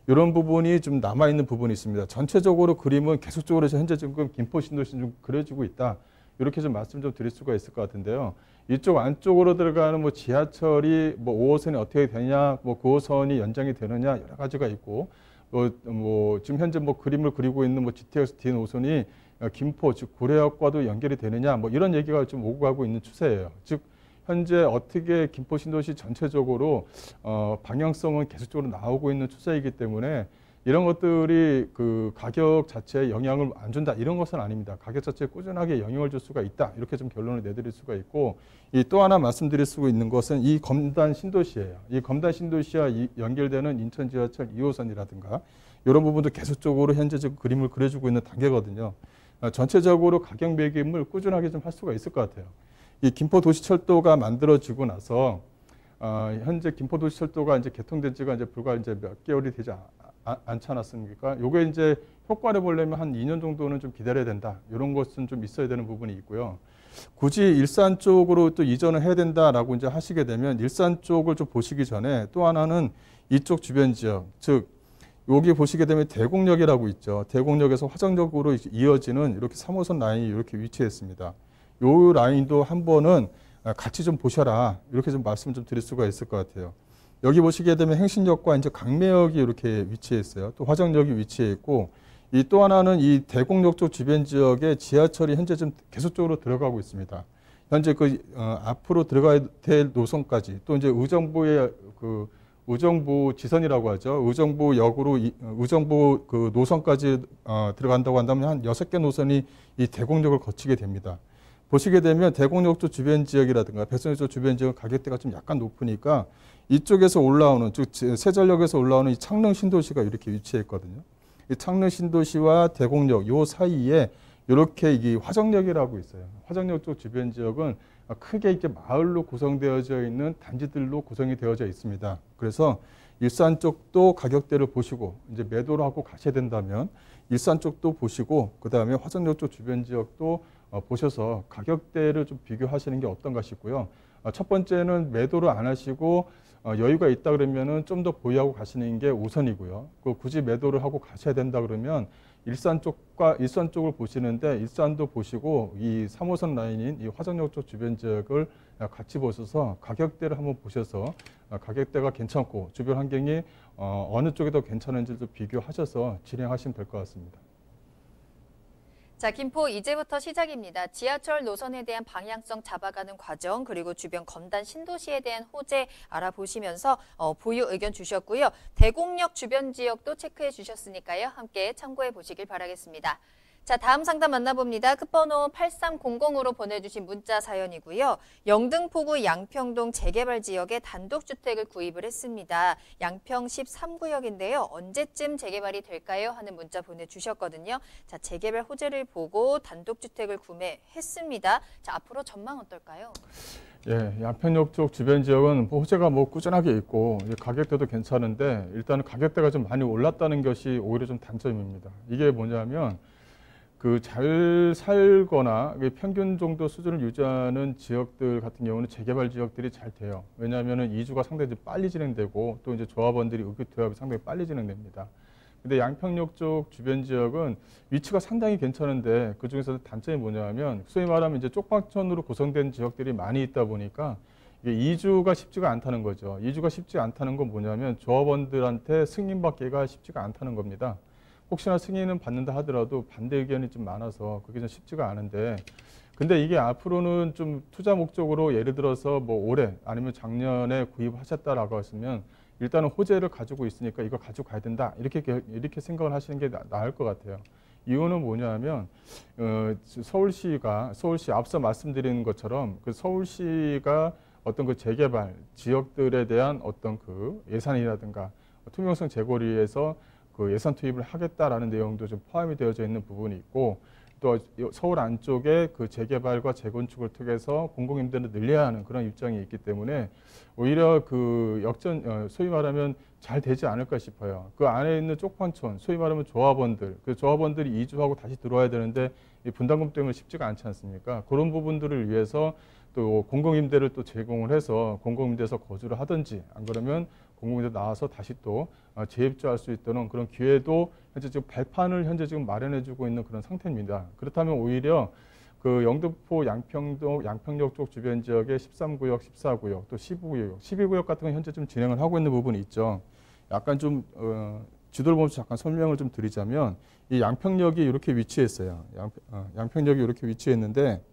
이런 부분이 좀 남아있는 부분이 있습니다. 전체적으로 그림은 계속적으로 현재 지금 김포 신도시 좀 그려지고 있다. 이렇게 좀 말씀 좀 드릴 수가 있을 것 같은데요. 이쪽 안쪽으로 들어가는 뭐 지하철이 뭐 5호선이 어떻게 되냐, 뭐 9호선이 연장이 되느냐 여러 가지가 있고, 뭐 지금 현재 뭐 그림을 그리고 있는 뭐 GTX D 노선이 김포 즉 고려역과도 연결이 되느냐, 뭐 이런 얘기가 좀 오고 가고 있는 추세예요. 즉 현재 어떻게 김포 신도시 전체적으로 방향성은 계속적으로 나오고 있는 추세이기 때문에 이런 것들이 그 가격 자체에 영향을 안 준다 이런 것은 아닙니다. 가격 자체에 꾸준하게 영향을 줄 수가 있다 이렇게 좀 결론을 내드릴 수가 있고, 이 또 하나 말씀드릴 수 있는 것은 이 검단 신도시예요. 이 검단 신도시와 연결되는 인천 지하철 2호선이라든가 이런 부분도 계속적으로 현재 지금 그림을 그려주고 있는 단계거든요. 전체적으로 가격 매김을 꾸준하게 좀 할 수가 있을 것 같아요. 이 김포도시철도가 만들어지고 나서 현재 김포도시철도가 이제 개통된 지가 이제 불과 이제 몇 개월이 되지 않지 않았습니까? 요게 이제 효과를 보려면 한 2년 정도는 좀 기다려야 된다. 이런 것은 좀 있어야 되는 부분이 있고요. 굳이 일산 쪽으로 또 이전을 해야 된다라고 이제 하시게 되면 일산 쪽을 좀 보시기 전에 또 하나는 이쪽 주변 지역, 즉 여기 보시게 되면 대곡역이라고 있죠. 대곡역에서 화정역으로 이어지는 이렇게 3호선 라인이 이렇게 위치했습니다. 요 라인도 한 번은 같이 좀 보셔라. 이렇게 좀 말씀 좀 드릴 수가 있을 것 같아요. 여기 보시게 되면 행신역과 이제 강매역이 이렇게 위치해 있어요. 또 화정역이 위치해 있고, 이 또 하나는 이 대곡역 쪽 주변 지역에 지하철이 현재 좀 계속적으로 들어가고 있습니다. 현재 그 앞으로 들어가야 될 노선까지 또 이제 의정부의 그 의정부 지선이라고 하죠. 의정부 역으로 의정부 그 노선까지 들어간다고 한다면 한 6개 노선이 이 대곡역을 거치게 됩니다. 보시게 되면 대곡역 쪽 주변 지역이라든가 백선역 쪽 주변 지역은 가격대가 좀 약간 높으니까 이쪽에서 올라오는, 즉 세전역에서 올라오는 이 창릉 신도시가 이렇게 위치해 있거든요. 이 창릉 신도시와 대곡역 요 사이에 이렇게 이 화정역이라고 있어요. 화정역 쪽 주변 지역은 크게 이렇게 마을로 구성되어져 있는 단지들로 구성이 되어져 있습니다. 그래서 일산 쪽도 가격대를 보시고 이제 매도를 하고 가셔야 된다면 일산 쪽도 보시고 그 다음에 화정역 쪽 주변 지역도 보셔서 가격대를 좀 비교하시는 게 어떤가 싶고요. 첫 번째는 매도를 안 하시고 여유가 있다 그러면은 좀 더 보유하고 가시는 게 우선이고요. 굳이 매도를 하고 가셔야 된다 그러면 일산 쪽을 보시는데 일산도 보시고 이 3호선 라인인 이 화정역 쪽 주변 지역을 같이 보셔서 가격대를 한번 보셔서 가격대가 괜찮고 주변 환경이 어느 쪽이 더 괜찮은지도 비교하셔서 진행하시면 될 것 같습니다. 자, 김포 이제부터 시작입니다. 지하철 노선에 대한 방향성 잡아가는 과정, 그리고 주변 검단 신도시에 대한 호재 알아보시면서 보유 의견 주셨고요. 대곡역 주변 지역도 체크해 주셨으니까요. 함께 참고해 보시길 바라겠습니다. 자, 다음 상담 만나봅니다. 끝번호 8300으로 보내주신 문자 사연이고요. 영등포구 양평동 재개발 지역에 단독주택을 구입을 했습니다. 양평 13구역인데요. 언제쯤 재개발이 될까요? 하는 문자 보내주셨거든요. 자, 재개발 호재를 보고 단독주택을 구매했습니다. 자, 앞으로 전망 어떨까요? 예, 양평역 쪽 주변 지역은 호재가 뭐 꾸준하게 있고 가격대도 괜찮은데 일단은 가격대가 좀 많이 올랐다는 것이 오히려 좀 단점입니다. 이게 뭐냐면 그 잘 살거나 평균 정도 수준을 유지하는 지역들 같은 경우는 재개발 지역들이 잘 돼요. 왜냐하면 이주가 상당히 빨리 진행되고 또 이제 조합원들이 의기투합이 상당히 빨리 진행됩니다. 근데 양평역 쪽 주변 지역은 위치가 상당히 괜찮은데 그 중에서 단점이 뭐냐면 소위 말하면 이제 쪽방촌으로 구성된 지역들이 많이 있다 보니까 이게 이주가 쉽지가 않다는 거죠. 이주가 쉽지 않다는 건 뭐냐면 조합원들한테 승인받기가 쉽지가 않다는 겁니다. 혹시나 승인은 받는다 하더라도 반대 의견이 좀 많아서 그게 좀 쉽지가 않은데, 근데 이게 앞으로는 좀 투자 목적으로 예를 들어서 뭐 올해 아니면 작년에 구입하셨다라고 하시면 일단은 호재를 가지고 있으니까 이거 가지고 가야 된다 이렇게 생각을 하시는 게 나을 것 같아요. 이유는 뭐냐면 서울시 앞서 말씀드린 것처럼 그 서울시가 어떤 그 재개발 지역들에 대한 어떤 그 예산이라든가 투명성 제고를 위해서 그 예산 투입을 하겠다라는 내용도 좀 포함이 되어져 있는 부분이 있고, 또 서울 안쪽에 그 재개발과 재건축을 통해서 공공임대를 늘려야 하는 그런 입장이 있기 때문에 오히려 그 소위 말하면 잘 되지 않을까 싶어요. 그 안에 있는 쪽방촌, 소위 말하면 조합원들, 그 조합원들이 이주하고 다시 들어와야 되는데 이 분담금 때문에 쉽지가 않지 않습니까? 그런 부분들을 위해서 또 공공임대를 또 제공을 해서 공공임대에서 거주를 하든지 안 그러면 공공임대 나와서 다시 또 재입주할 수 있도록 그런 기회도 현재 지금 발판을 현재 지금 마련해주고 있는 그런 상태입니다. 그렇다면 오히려 그 영등포 양평역 쪽 주변 지역의 13구역, 14구역, 또 12구역, 12구역 같은 건 현재 좀 진행을 하고 있는 부분이 있죠. 약간 좀 지도를 보면서 잠깐 설명을 좀 드리자면 이 양평역이 이렇게 위치했어요. 양평역이 이렇게 위치했는데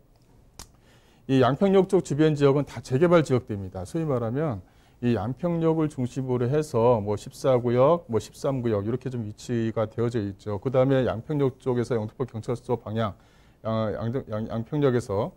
이 양평역 쪽 주변 지역은 다 재개발 지역대입니다. 소위 말하면 이 양평역을 중심으로 해서 뭐 14구역, 뭐 13구역 이렇게 좀 위치가 되어져 있죠. 그 다음에 양평역 쪽에서 영등포 경찰서 방향, 양평역에서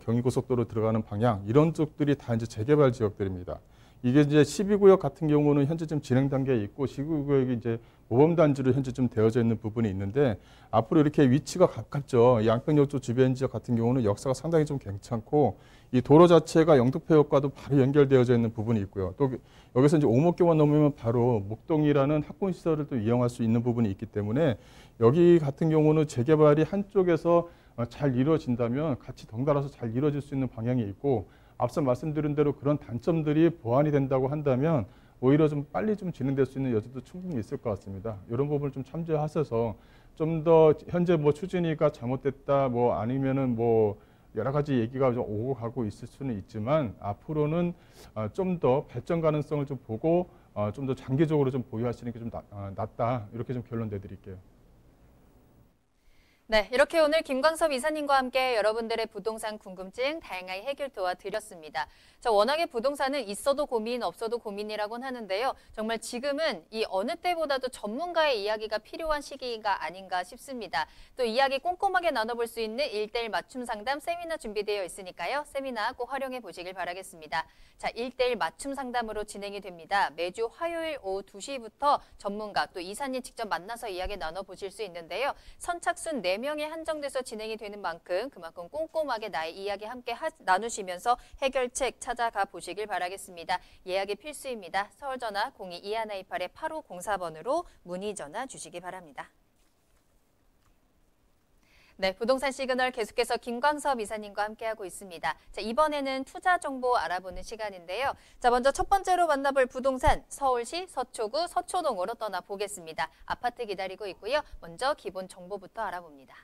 경의고속도로 들어가는 방향 이런 쪽들이 다 이제 재개발 지역들입니다. 이게 이제 12구역 같은 경우는 현재 좀 진행 단계에 있고 19구역이 이제 모범단지로 현재 좀 되어져 있는 부분이 있는데 앞으로 이렇게 위치가 가깝죠. 양평역 쪽 주변 지역 같은 경우는 역사가 상당히 좀 괜찮고 이 도로 자체가 영등포역과도 바로 연결되어져 있는 부분이 있고요. 또 여기서 이제 오목교만 넘으면 바로 목동이라는 학군 시설을 또 이용할 수 있는 부분이 있기 때문에 여기 같은 경우는 재개발이 한쪽에서 잘 이루어진다면 같이 덩달아서 잘 이루어질 수 있는 방향이 있고 앞서 말씀드린 대로 그런 단점들이 보완이 된다고 한다면 오히려 좀 빨리 좀 진행될 수 있는 여지도 충분히 있을 것 같습니다. 이런 부분을 좀 참조하셔서 좀 더 현재 뭐 추진위가 잘못됐다 뭐 아니면은 뭐 여러 가지 얘기가 좀 오고 가고 있을 수는 있지만 앞으로는 좀 더 발전 가능성을 좀 보고 좀 더 장기적으로 좀 보유하시는 게 좀 낫다 이렇게 좀 결론 내드릴게요. 네, 이렇게 오늘 김광섭 이사님과 함께 여러분들의 부동산 궁금증 다양하게 해결 도와드렸습니다. 워낙에 부동산은 있어도 고민, 없어도 고민이라고는 하는데요. 정말 지금은 이 어느 때보다도 전문가의 이야기가 필요한 시기가 아닌가 싶습니다. 또 이야기 꼼꼼하게 나눠볼 수 있는 1:1 맞춤 상담 세미나 준비되어 있으니까요. 세미나 꼭 활용해 보시길 바라겠습니다. 자, 1:1 맞춤 상담으로 진행이 됩니다. 매주 화요일 오후 2시부터 전문가 또 이사님 직접 만나서 이야기 나눠보실 수 있는데요. 선착순 4명에 한정돼서 진행이 되는 만큼 그만큼 꼼꼼하게 나의 이야기 함께 나누시면서 해결책 찾아가 보시길 바라겠습니다. 예약이 필수입니다. 서울전화 02-2128-8504번으로 문의 전화 주시기 바랍니다. 네, 부동산 시그널 계속해서 김광섭 이사님과 함께하고 있습니다. 자, 이번에는 투자 정보 알아보는 시간인데요. 자, 먼저 첫 번째로 만나볼 부동산 서울시 서초구 서초동으로 떠나보겠습니다. 아파트 기다리고 있고요. 먼저 기본 정보부터 알아봅니다.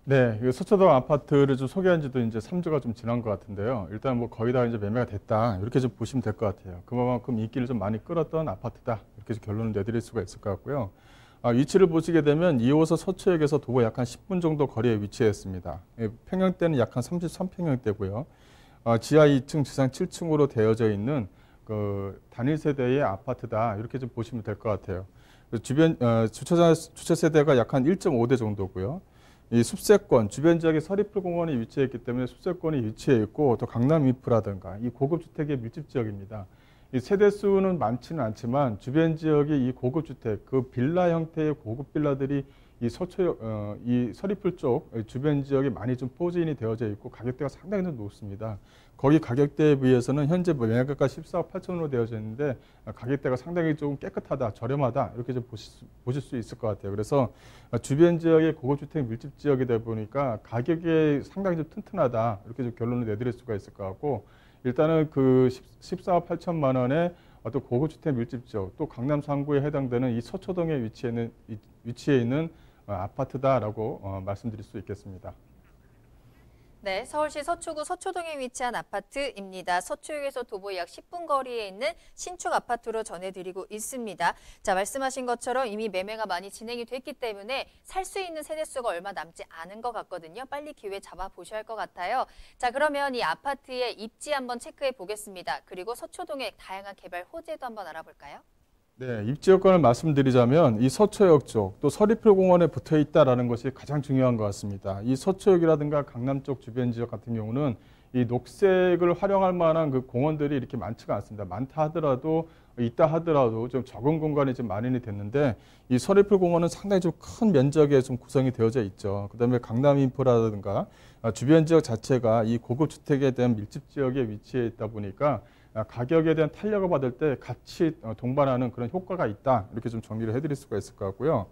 네, 서초동 아파트를 좀 소개한 지도 이제 3주가 좀 지난 것 같은데요. 일단 뭐 거의 다 이제 매매가 됐다. 이렇게 좀 보시면 될 것 같아요. 그만큼 인기를 좀 많이 끌었던 아파트다. 이렇게 결론을 내드릴 수가 있을 것 같고요. 위치를 보시게 되면 2호선 서초역에서 도보 약 한 10분 정도 거리에 위치했습니다. 평형대는 약 한 33평형대고요. 지하 2층, 지상 7층으로 되어져 있는 그 단일 세대의 아파트다. 이렇게 좀 보시면 될 것 같아요. 주변 주차 세대가 약 한 1.5대 정도고요. 이 숲세권, 주변 지역에 서리풀 공원이 위치했기 때문에 숲세권이 위치해 있고 또 강남 인프라든가 이 고급 주택의 밀집 지역입니다. 이 세대 수는 많지는 않지만 주변 지역의 이 고급 주택, 그 빌라 형태의 고급 빌라들이 이 서초역, 이 서리풀 쪽 주변 지역에 많이 좀 포진이 되어져 있고 가격대가 상당히 좀 높습니다. 거기 가격대에 비해서는 현재 매매가가 14억 8천으로 되어져 있는데 가격대가 상당히 좀 깨끗하다, 저렴하다 이렇게 좀 보실 수 있을 것 같아요. 그래서 주변 지역의 고급주택 밀집 지역이다 보니까 가격이 상당히 좀 튼튼하다 이렇게 좀 결론을 내드릴 수가 있을 것 같고 일단은 그 14억 8천만 원의 어떤 고급주택 밀집 지역 또 강남 상구에 해당되는 이 서초동에 위치해 있는 아파트다라고 말씀드릴 수 있겠습니다. 네, 서울시 서초구 서초동에 위치한 아파트입니다. 서초역에서 도보 약 10분 거리에 있는 신축 아파트로 전해드리고 있습니다. 자, 말씀하신 것처럼 이미 매매가 많이 진행이 됐기 때문에 살 수 있는 세대수가 얼마 남지 않은 것 같거든요. 빨리 기회 잡아보셔야 할 것 같아요. 자, 그러면 이 아파트의 입지 한번 체크해 보겠습니다. 그리고 서초동의 다양한 개발 호재도 한번 알아볼까요? 네, 입지 여건을 말씀드리자면 이 서초역 쪽 또 서리풀 공원에 붙어 있다라는 것이 가장 중요한 것 같습니다. 이 서초역이라든가 강남 쪽 주변 지역 같은 경우는 이 녹색을 활용할 만한 그 공원들이 이렇게 많지가 않습니다. 많다 하더라도 있다 하더라도 좀 적은 공간이 좀 마련이 됐는데 이 서리풀 공원은 상당히 좀 큰 면적에 좀 구성이 되어져 있죠. 그다음에 강남 인프라라든가 주변 지역 자체가 이 고급 주택에 대한 밀집 지역에 위치해 있다 보니까 가격에 대한 탄력을 받을 때 같이 동반하는 그런 효과가 있다. 이렇게 좀 정리를 해드릴 수가 있을 것 같고요.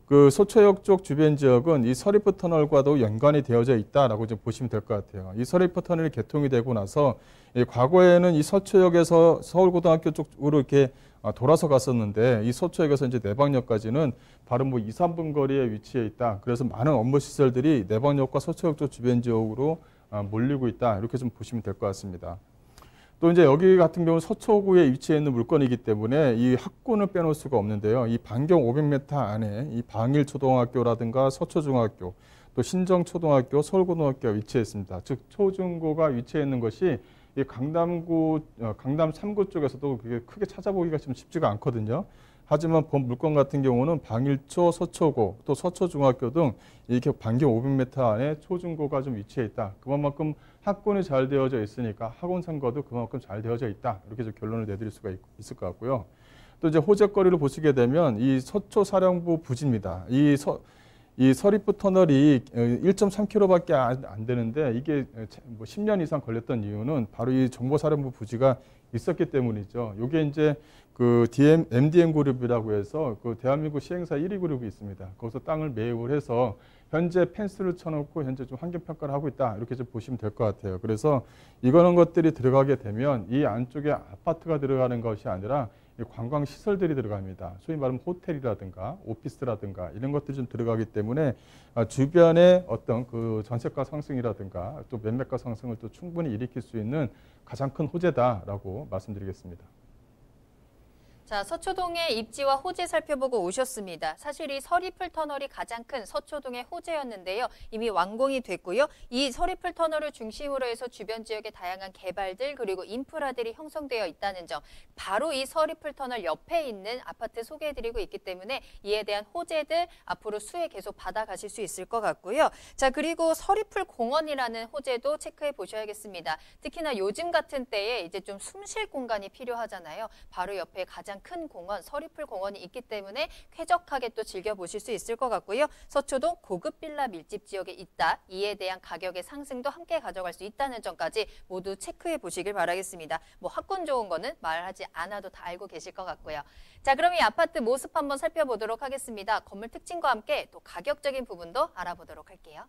그 서초역 쪽 주변 지역은 이 서리프 터널과도 연관이 되어져 있다라고 좀 보시면 될 것 같아요. 이 서리프 터널이 개통이 되고 나서 과거에는 이 서초역에서 서울고등학교 쪽으로 이렇게 돌아서 갔었는데 이 서초역에서 이제 내방역까지는 바로 뭐 2, 3분 거리에 위치해 있다. 그래서 많은 업무 시설들이 내방역과 서초역 쪽 주변 지역으로 몰리고 있다. 이렇게 좀 보시면 될 것 같습니다. 또 이제 여기 같은 경우는 서초구에 위치해 있는 물건이기 때문에 이 학군을 빼놓을 수가 없는데요. 이 반경 500m 안에 이 방일초등학교라든가 서초중학교, 또 신정초등학교, 서울고등학교가 위치해 있습니다. 즉 초중고가 위치해 있는 것이 이 강남 3구 쪽에서도 그게 크게 찾아보기가 좀 쉽지가 않거든요. 하지만 본 물건 같은 경우는 방일초, 서초고, 또 서초중학교 등 이렇게 반경 500m 안에 초중고가 좀 위치해 있다. 그만큼 학군이 잘 되어져 있으니까 학원 선거도 그만큼 잘 되어져 있다. 이렇게 좀 결론을 내드릴 수가 있을 것 같고요. 또 이제 호재거리를 보시게 되면 이 서초 사령부 부지입니다. 이 서리프 터널이 1.3km밖에 안 되는데 이게 뭐 10년 이상 걸렸던 이유는 바로 이 정보사령부 부지가 있었기 때문이죠. 이게 이제 그 MDM 그룹이라고 해서 그 대한민국 시행사 1위 그룹이 있습니다. 거기서 땅을 매입을 해서 현재 펜스를 쳐놓고 현재 좀 환경 평가를 하고 있다. 이렇게 좀 보시면 될 것 같아요. 그래서 이런 것들이 들어가게 되면 이 안쪽에 아파트가 들어가는 것이 아니라 관광 시설들이 들어갑니다. 소위 말하면 호텔이라든가 오피스라든가 이런 것들이 좀 들어가기 때문에 주변에 어떤 그 전세가 상승이라든가 또 매매가 상승을 또 충분히 일으킬 수 있는 가장 큰 호재다라고 말씀드리겠습니다. 자, 서초동의 입지와 호재 살펴보고 오셨습니다. 사실 이 서리풀 터널이 가장 큰 서초동의 호재였는데요. 이미 완공이 됐고요. 이 서리풀 터널을 중심으로 해서 주변 지역의 다양한 개발들 그리고 인프라들이 형성되어 있다는 점. 바로 이 서리풀 터널 옆에 있는 아파트 소개해드리고 있기 때문에 이에 대한 호재들 앞으로 수혜 계속 받아가실 수 있을 것 같고요. 자, 그리고 서리풀 공원이라는 호재도 체크해 보셔야겠습니다. 특히나 요즘 같은 때에 이제 좀 숨 쉴 공간이 필요하잖아요. 바로 옆에 가장 큰 공원, 서리풀 공원이 있기 때문에 쾌적하게 또 즐겨보실 수 있을 것 같고요. 서초동 고급 빌라 밀집 지역에 있다. 이에 대한 가격의 상승도 함께 가져갈 수 있다는 점까지 모두 체크해 보시길 바라겠습니다. 뭐 학군 좋은 거는 말하지 않아도 다 알고 계실 것 같고요. 자, 그럼 이 아파트 모습 한번 살펴보도록 하겠습니다. 건물 특징과 함께 또 가격적인 부분도 알아보도록 할게요.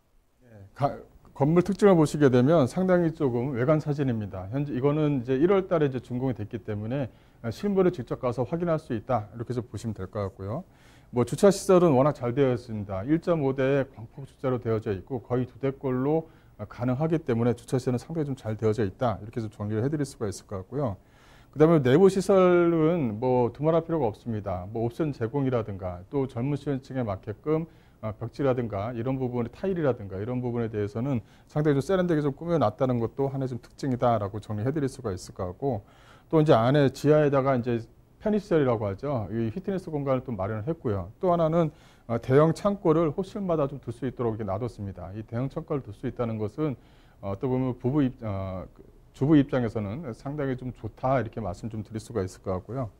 건물 특징을 보시게 되면 상당히 조금 외관 사진입니다. 현재 이거는 이제 1월 달에 이제 준공이 됐기 때문에 실물을 직접 가서 확인할 수 있다. 이렇게 해서 보시면 될 것 같고요. 뭐 주차 시설은 워낙 잘 되어 있습니다. 1.5대 광폭 주차로 되어져 있고 거의 2대꼴로 가능하기 때문에 주차 시설은 상당히 좀 잘 되어져 있다. 이렇게 해서 정리를 해드릴 수가 있을 것 같고요. 그다음에 내부 시설은 뭐 두말할 필요가 없습니다. 뭐 옵션 제공이라든가 또 젊은 시민층에 맞게끔 벽지라든가 이런 부분의 타일이라든가 이런 부분에 대해서는 상당히 좀 세련되게 좀 꾸며놨다는 것도 하나의 좀 특징이다라고 정리해드릴 수가 있을 것 같고 또 이제 안에 지하에다가 이제 편의시설이라고 하죠. 이 피트니스 공간을 또 마련을 했고요. 또 하나는 대형 창고를 호실마다 좀 둘 수 있도록 이렇게 놔뒀습니다. 이 대형 창고를 둘 수 있다는 것은 어떻게 보면 주부 입장에서는 상당히 좀 좋다 이렇게 말씀 좀 드릴 수가 있을 것 같고요.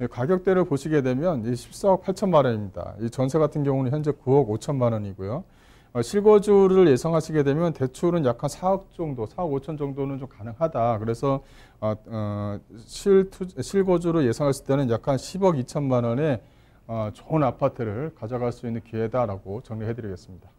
가격대를 보시게 되면 14억 8천만 원입니다. 이 전세 같은 경우는 현재 9억 5천만 원이고요. 실거주를 예상하시게 되면 대출은 약 한 4억 정도, 4억 5천 정도는 좀 가능하다. 그래서 실거주를 예상했을 때는 약 한 10억 2천만 원의 좋은 아파트를 가져갈 수 있는 기회다라고 정리해드리겠습니다.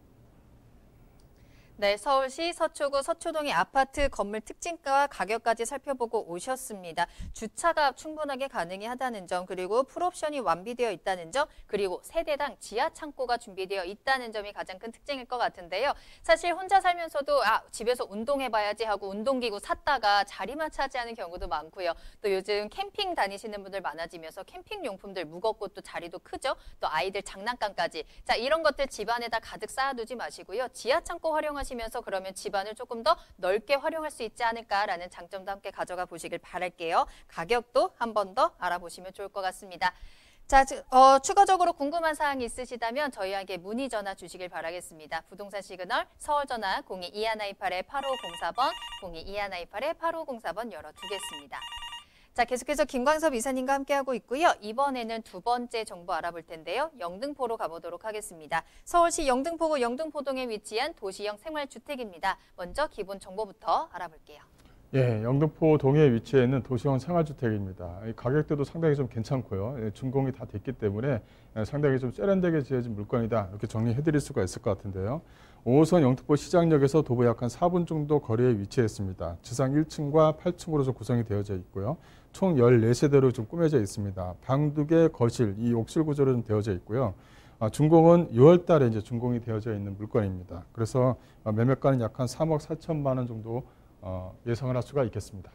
네, 서울시 서초구 서초동의 아파트 건물 특징과 가격까지 살펴보고 오셨습니다. 주차가 충분하게 가능하다는 점, 그리고 풀옵션이 완비되어 있다는 점, 그리고 세대당 지하 창고가 준비되어 있다는 점이 가장 큰 특징일 것 같은데요. 사실 혼자 살면서도 집에서 운동해봐야지 하고 운동기구 샀다가 자리만 차지하는 경우도 많고요. 또 요즘 캠핑 다니시는 분들 많아지면서 캠핑 용품들 무겁고 또 자리도 크죠. 또 아이들 장난감까지. 자, 이런 것들 집안에다 가득 쌓아두지 마시고요. 지하 창고 활용하시면서 그러면 집안을 조금 더 넓게 활용할 수 있지 않을까라는 장점도 함께 가져가 보시길 바랄게요. 가격도 한 번 더 알아보시면 좋을 것 같습니다. 자, 추가적으로 궁금한 사항이 있으시다면 저희에게 문의 전화 주시길 바라겠습니다. 부동산 시그널 서울전화 02-2128-8504번, 02-2128-8504번 열어두겠습니다. 자, 계속해서 김광섭 이사님과 함께하고 있고요. 이번에는 두 번째 정보 알아볼 텐데요. 영등포로 가보도록 하겠습니다. 서울시 영등포구 영등포동에 위치한 도시형 생활주택입니다. 먼저 기본 정보부터 알아볼게요. 예, 영등포 동해에 위치해 있는 도시형 생활주택입니다. 이 가격대도 상당히 좀 괜찮고요. 예, 준공이 다 됐기 때문에 상당히 좀 세련되게 지어진 물건이다. 이렇게 정리해드릴 수가 있을 것 같은데요. 5호선 영등포 시장역에서 도보 약 한 4분 정도 거리에 위치했습니다. 지상 1층과 8층으로 좀 구성이 되어져 있고요. 총 14세대로 좀 꾸며져 있습니다. 방 2개, 거실, 이 옥실 구조로 좀 되어져 있고요. 준공은 6월 달에 이제 준공이 되어져 있는 물건입니다. 그래서 매매가는 약 한 3억 4천만 원 정도 예상을 할 수가 있겠습니다.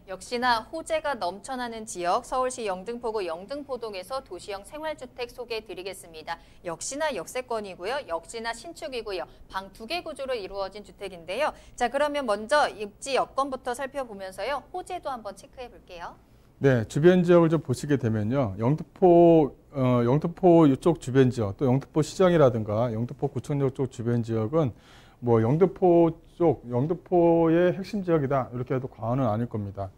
역시나 호재가 넘쳐나는 지역 서울시 영등포구 영등포동에서 도시형 생활주택 소개해드리겠습니다. 역시나 역세권이고요. 역시나 신축이고요. 방 2개 구조로 이루어진 주택인데요. 자, 그러면 먼저 입지 여건부터 살펴보면서요. 호재도 한번 체크해 볼게요. 네, 주변 지역을 좀 보시게 되면요. 영등포 이쪽 주변 지역, 또 영등포 시장이라든가 영등포 구청역 쪽 주변 지역은 뭐 영등포의 핵심 지역이다. 이렇게 해도 과언은 아닐 겁니다.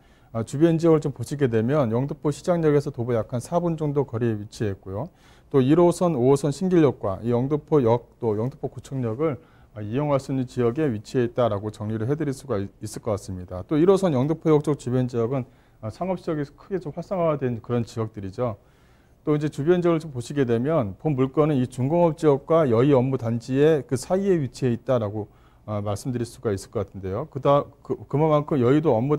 주변 지역을 좀 보시게 되면 영등포 시장역에서 도보 약 한 4분 정도 거리에 위치했고요. 또 1호선, 5호선 신길역과 이 영등포역 또 영등포 구청역을 이용할 수 있는 지역에 위치해 있다라고 정리를 해드릴 수가 있을 것 같습니다. 또 1호선 영등포역 쪽 주변 지역은 상업지역이 크게 좀 활성화된 그런 지역들이죠. 또 이제 주변 지역을 좀 보시게 되면 본 물건은 이 중공업 지역과 여의 업무 단지의 그 사이에 위치해 있다라고 말씀드릴 수가 있을 것 같은데요. 그만큼 여의도 업무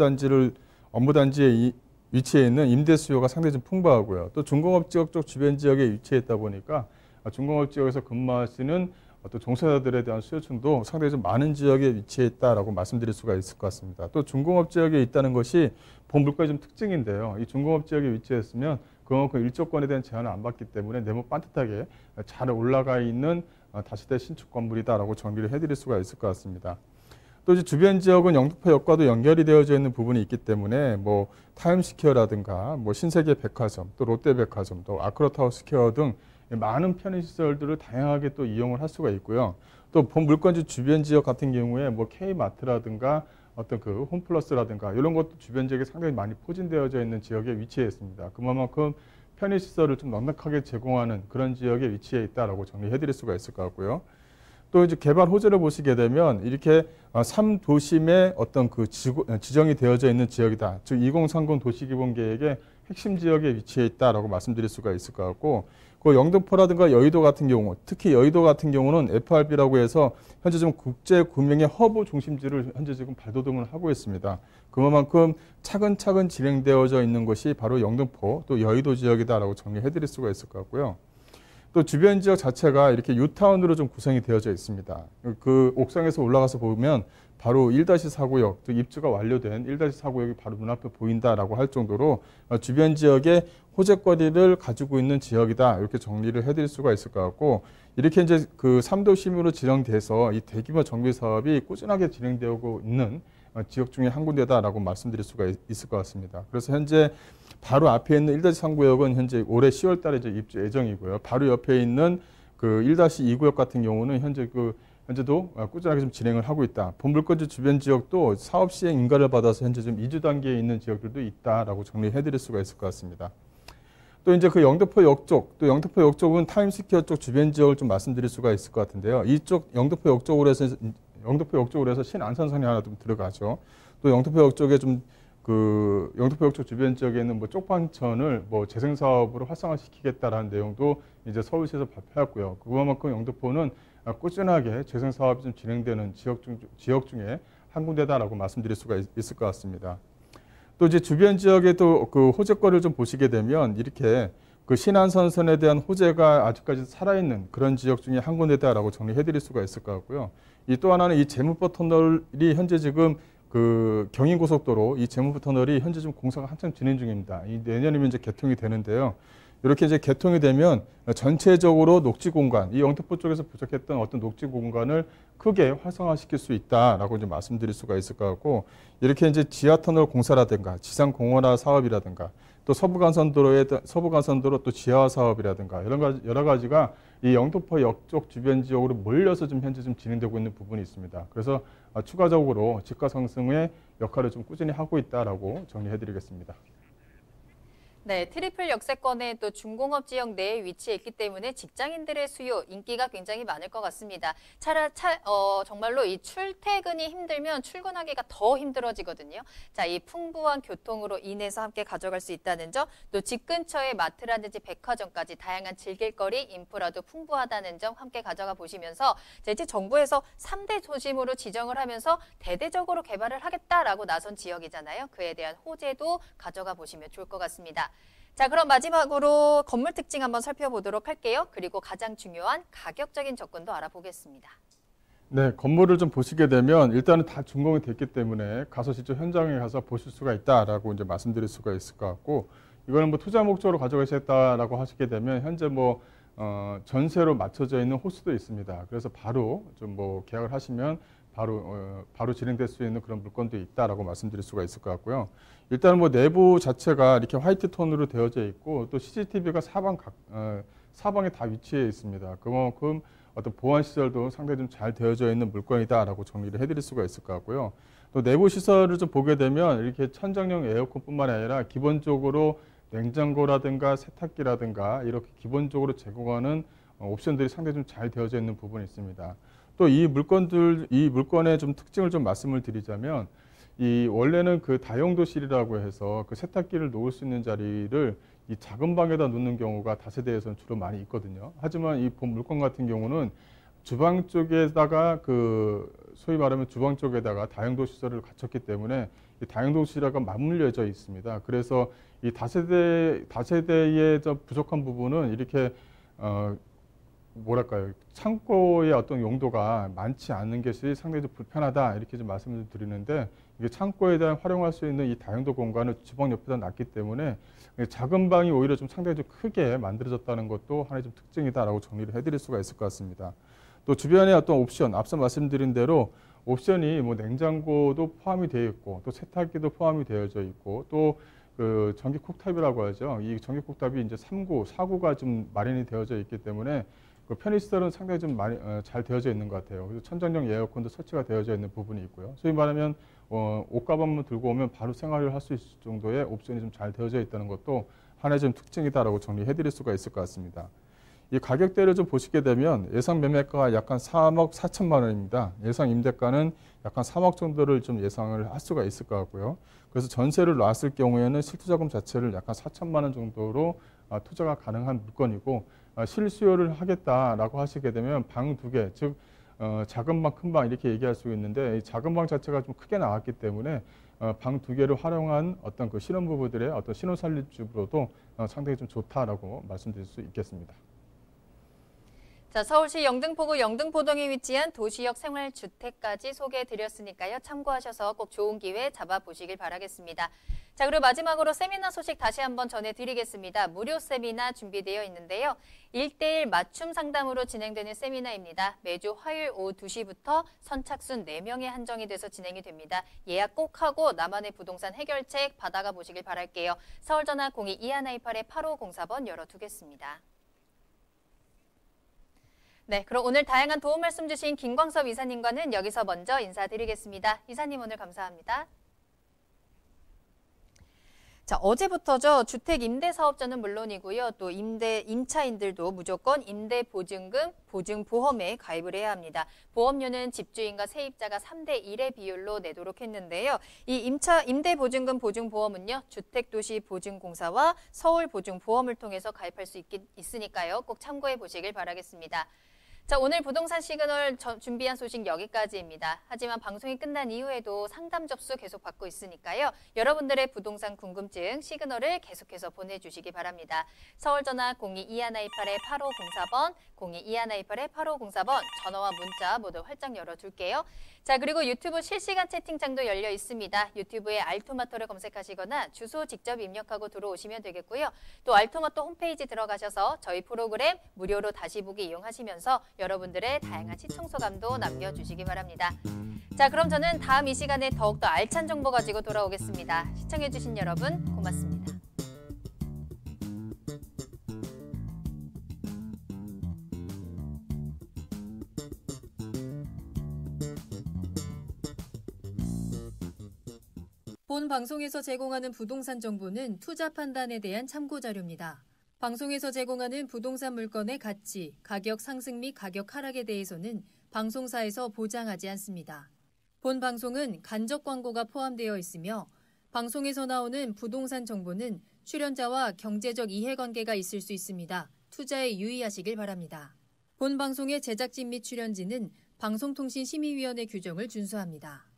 단지에 위치해 있는 임대 수요가 상당히 좀 풍부하고요. 또 중공업 지역 쪽 주변 지역에 위치해 있다 보니까 중공업 지역에서 근무하시는 어떤 종사자들에 대한 수요층도 상당히 좀 많은 지역에 위치해 있다라고 말씀드릴 수가 있을 것 같습니다. 또 중공업 지역에 있다는 것이 본 물가의 좀 특징인데요. 이 중공업 지역에 위치했으면 그만큼 일조권에 대한 제한을 안 받기 때문에 네모 반듯하게 잘 올라가 있는 다시대 신축 건물이다라고 정리를 해드릴 수가 있을 것 같습니다. 또 이제 주변 지역은 영등포역과도 연결이 되어져 있는 부분이 있기 때문에 뭐 타임스퀘어라든가 뭐 신세계 백화점, 또 롯데백화점, 또 아크로타워 스퀘어 등 많은 편의시설들을 다양하게 또 이용을 할 수가 있고요. 또 본 물건지 주변 지역 같은 경우에 뭐 K마트라든가 어떤 그 홈플러스라든가 이런 것도 주변 지역에 상당히 많이 포진되어져 있는 지역에 위치해 있습니다. 그만큼 편의시설을 좀 넉넉하게 제공하는 그런 지역에 위치해 있다라고 정리해 드릴 수가 있을 것 같고요. 또 이제 개발 호재를 보시게 되면 이렇게 3도심의 어떤 그 지정이 되어져 있는 지역이다. 즉 2030 도시기본계획의 핵심 지역에 위치해 있다라고 말씀드릴 수가 있을 것 같고, 그 영등포라든가 여의도 같은 경우, 특히 여의도 같은 경우는 FRB라고 해서 현재 지금 국제 금융의 허브 중심지를 현재 지금 발돋움을 하고 있습니다. 그만큼 차근차근 진행되어져 있는 것이 바로 영등포 또 여의도 지역이다라고 정리해 드릴 수가 있을 것 같고요. 또 주변 지역 자체가 이렇게 U타운으로 좀 구성이 되어져 있습니다. 그 옥상에서 올라가서 보면 바로 1-4구역, 즉 입주가 완료된 1-4구역이 바로 눈앞에 보인다라고 할 정도로 주변 지역에 호재거리를 가지고 있는 지역이다. 이렇게 정리를 해드릴 수가 있을 것 같고, 이렇게 이제 그 3도심으로 지정돼서 이 대규모 정비 사업이 꾸준하게 진행되고 있는 지역 중에 한 군데다라고 말씀드릴 수가 있을 것 같습니다. 그래서 현재 바로 앞에 있는 1-3구역은 현재 올해 10월 달에 이제 입주 예정이고요. 바로 옆에 있는 그 1-2구역 같은 경우는 현재도 꾸준하게 좀 진행을 하고 있다. 본물건지 주변 지역도 사업 시행 인가를 받아서 현재 좀 이주 단계에 있는 지역들도 있다라고 정리해 드릴 수가 있을 것 같습니다. 또 이제 그 영등포역 쪽, 또 영등포역 쪽은 타임스퀘어 쪽 주변 지역을 좀 말씀드릴 수가 있을 것 같은데요. 이쪽 영등포역 쪽으로 해서 신안산선이 하나 좀 들어가죠. 또 영등포역 쪽에 영등포역 쪽 주변 지역에 있는 뭐 쪽방천을 뭐 재생 사업으로 활성화시키겠다라는 내용도 이제 서울시에서 발표했고요. 그만큼 영등포는 꾸준하게 재생 사업이 좀 진행되는 지역 중에 한 군데다라고 말씀드릴 수가 있을 것 같습니다. 또 이제 주변 지역에도 그 호재거리를 좀 보시게 되면 이렇게 그 신안선선에 대한 호재가 아직까지 살아있는 그런 지역 중에 한 군데다라고 정리해드릴 수가 있을 것 같고요. 이 또 하나는 이 제무포 터널이 현재 지금 그 경인고속도로 이 제무포 터널이 현재 지금 공사가 한참 진행 중입니다. 이 내년이면 이제 개통이 되는데요. 이렇게 이제 개통이 되면 전체적으로 녹지 공간, 이 영등포 쪽에서 부족했던 어떤 녹지 공간을 크게 활성화시킬 수 있다라고 이제 말씀드릴 수가 있을 것 같고, 이렇게 이제 지하터널 공사라든가 지상 공원화 사업이라든가 또 서부간선도로 또 지하화 사업이라든가 여러 가지가 이 영등포역 쪽 주변 지역으로 몰려서 좀 현재 좀 진행되고 있는 부분이 있습니다. 그래서 추가적으로 집가 상승의 역할을 좀 꾸준히 하고 있다라고 정리해드리겠습니다. 네, 트리플 역세권에 또 중공업 지역 내에 위치해 있기 때문에 직장인들의 수요, 인기가 굉장히 많을 것 같습니다. 정말로 이 출퇴근이 힘들면 출근하기가 더 힘들어지거든요. 자, 이 풍부한 교통으로 인해서 함께 가져갈 수 있다는 점, 또 집 근처에 마트라든지 백화점까지 다양한 즐길거리, 인프라도 풍부하다는 점 함께 가져가 보시면서 이제 정부에서 3대 도심으로 지정을 하면서 대대적으로 개발을 하겠다라고 나선 지역이잖아요. 그에 대한 호재도 가져가 보시면 좋을 것 같습니다. 자, 그럼 마지막으로 건물 특징 한번 살펴보도록 할게요. 그리고 가장 중요한 가격적인 접근도 알아보겠습니다. 네, 건물을 좀 보시게 되면 일단은 다 준공이 됐기 때문에 가서 직접 현장에 가서 보실 수가 있다라고 이제 말씀드릴 수가 있을 것 같고, 이거는 뭐 투자 목적으로 가져가시겠다라고 하시게 되면 현재 뭐 전세로 맞춰져 있는 호수도 있습니다. 그래서 바로 좀 뭐 계약을 하시면 바로 진행될 수 있는 그런 물건도 있다라고 말씀드릴 수가 있을 것 같고요. 일단 뭐 내부 자체가 이렇게 화이트 톤으로 되어져 있고 또 CCTV가 사방에 다 위치해 있습니다. 그만큼 어떤 보안 시설도 상당히 좀 잘 되어져 있는 물건이다라고 정리를 해드릴 수가 있을 것 같고요. 또 내부 시설을 좀 보게 되면 이렇게 천장용 에어컨뿐만 아니라 기본적으로 냉장고라든가 세탁기라든가 이렇게 기본적으로 제공하는 옵션들이 상당히 좀 잘 되어져 있는 부분이 있습니다. 또 이 물건의 좀 특징을 좀 말씀을 드리자면, 이 원래는 그 다용도실이라고 해서 그 세탁기를 놓을 수 있는 자리를 이 작은 방에다 놓는 경우가 다세대에서는 주로 많이 있거든요. 하지만 이 본 물건 같은 경우는 주방 쪽에다가 소위 말하면 주방 쪽에다가 다용도 시설을 갖췄기 때문에 이 다용도실하고 맞물려져 있습니다. 그래서 이 다세대의 부족한 부분은 이렇게 뭐랄까요, 창고의 어떤 용도가 많지 않은 것이 상당히 좀 불편하다, 이렇게 좀 말씀을 드리는데, 이게 창고에 대한 활용할 수 있는 이 다용도 공간을 주방 옆에다 놨기 때문에 작은 방이 오히려 좀 상당히 좀 크게 만들어졌다는 것도 하나의 좀 특징이다라고 정리를 해드릴 수가 있을 것 같습니다. 또 주변에 어떤 옵션, 앞서 말씀드린 대로 옵션이 뭐 냉장고도 포함이 되어 있고 또 세탁기도 포함이 되어져 있고 또 그 전기 쿡탑이라고 하죠. 이 전기 쿡탑이 이제 3구, 4구가 좀 마련이 되어져 있기 때문에 그 편의시설은 상당히 좀 많이 잘 되어져 있는 것 같아요. 그래서 천장용 에어컨도 설치가 되어져 있는 부분이 있고요. 소위 말하면 옷가방만 들고 오면 바로 생활을 할 수 있을 정도의 옵션이 좀 잘 되어져 있다는 것도 하나의 좀 특징이다라고 정리해드릴 수가 있을 것 같습니다. 이 가격대를 좀 보시게 되면 예상 매매가가 약간 3억 4천만 원입니다. 예상 임대가는 약간 3억 정도를 좀 예상을 할 수가 있을 것 같고요. 그래서 전세를 놨을 경우에는 실투자금 자체를 약간 4천만 원 정도로 투자가 가능한 물건이고, 실수요를 하겠다라고 하시게 되면 방 2개, 즉 작은 방, 큰 방 이렇게 얘기할 수 있는데, 이 작은 방 자체가 좀 크게 나왔기 때문에 방 2개를 활용한 어떤 그 신혼부부들의 어떤 신혼살림집으로도 상당히 좀 좋다라고 말씀드릴 수 있겠습니다. 자, 서울시 영등포구 영등포동에 위치한 도시역 생활주택까지 소개해드렸으니까요. 참고하셔서 꼭 좋은 기회 잡아보시길 바라겠습니다. 자, 그리고 마지막으로 세미나 소식 다시 한번 전해드리겠습니다. 무료 세미나 준비되어 있는데요. 1:1 맞춤 상담으로 진행되는 세미나입니다. 매주 화요일 오후 2시부터 선착순 4명에 한정이 돼서 진행이 됩니다. 예약 꼭 하고 나만의 부동산 해결책 받아가 보시길 바랄게요. 서울전화 02-2128-8504번 열어두겠습니다. 네, 그럼 오늘 다양한 도움 말씀 주신 김광섭 이사님과는 여기서 먼저 인사드리겠습니다. 이사님 오늘 감사합니다. 자, 어제부터죠. 주택 임대 사업자는 물론이고요. 또 임차인들도 무조건 임대보증금, 보증보험에 가입을 해야 합니다. 보험료는 집주인과 세입자가 3:1의 비율로 내도록 했는데요. 이 임대보증금, 보증보험은요. 주택도시보증공사와 서울보증보험을 통해서 가입할 수 있으니까요. 꼭 참고해 보시길 바라겠습니다. 자, 오늘 부동산 시그널 준비한 소식 여기까지입니다. 하지만 방송이 끝난 이후에도 상담 접수 계속 받고 있으니까요. 여러분들의 부동산 궁금증 시그널을 계속해서 보내주시기 바랍니다. 서울전화 02-2128-8504번, 02-2128-8504번 전화와 문자 모두 활짝 열어둘게요. 자, 그리고 유튜브 실시간 채팅창도 열려 있습니다. 유튜브에 알토마토를 검색하시거나 주소 직접 입력하고 들어오시면 되겠고요. 또 알토마토 홈페이지 들어가셔서 저희 프로그램 무료로 다시 보기 이용하시면서 여러분들의 다양한 시청 소감도 남겨주시기 바랍니다. 자, 그럼 저는 다음 이 시간에 더욱더 알찬 정보 가지고 돌아오겠습니다. 시청해주신 여러분 고맙습니다. 본 방송에서 제공하는 부동산 정보는 투자 판단에 대한 참고 자료입니다. 방송에서 제공하는 부동산 물건의 가치, 가격 상승 및 가격 하락에 대해서는 방송사에서 보장하지 않습니다. 본 방송은 간접 광고가 포함되어 있으며 방송에서 나오는 부동산 정보는 출연자와 경제적 이해관계가 있을 수 있습니다. 투자에 유의하시길 바랍니다. 본 방송의 제작진 및 출연진은 방송통신심의위원회 규정을 준수합니다.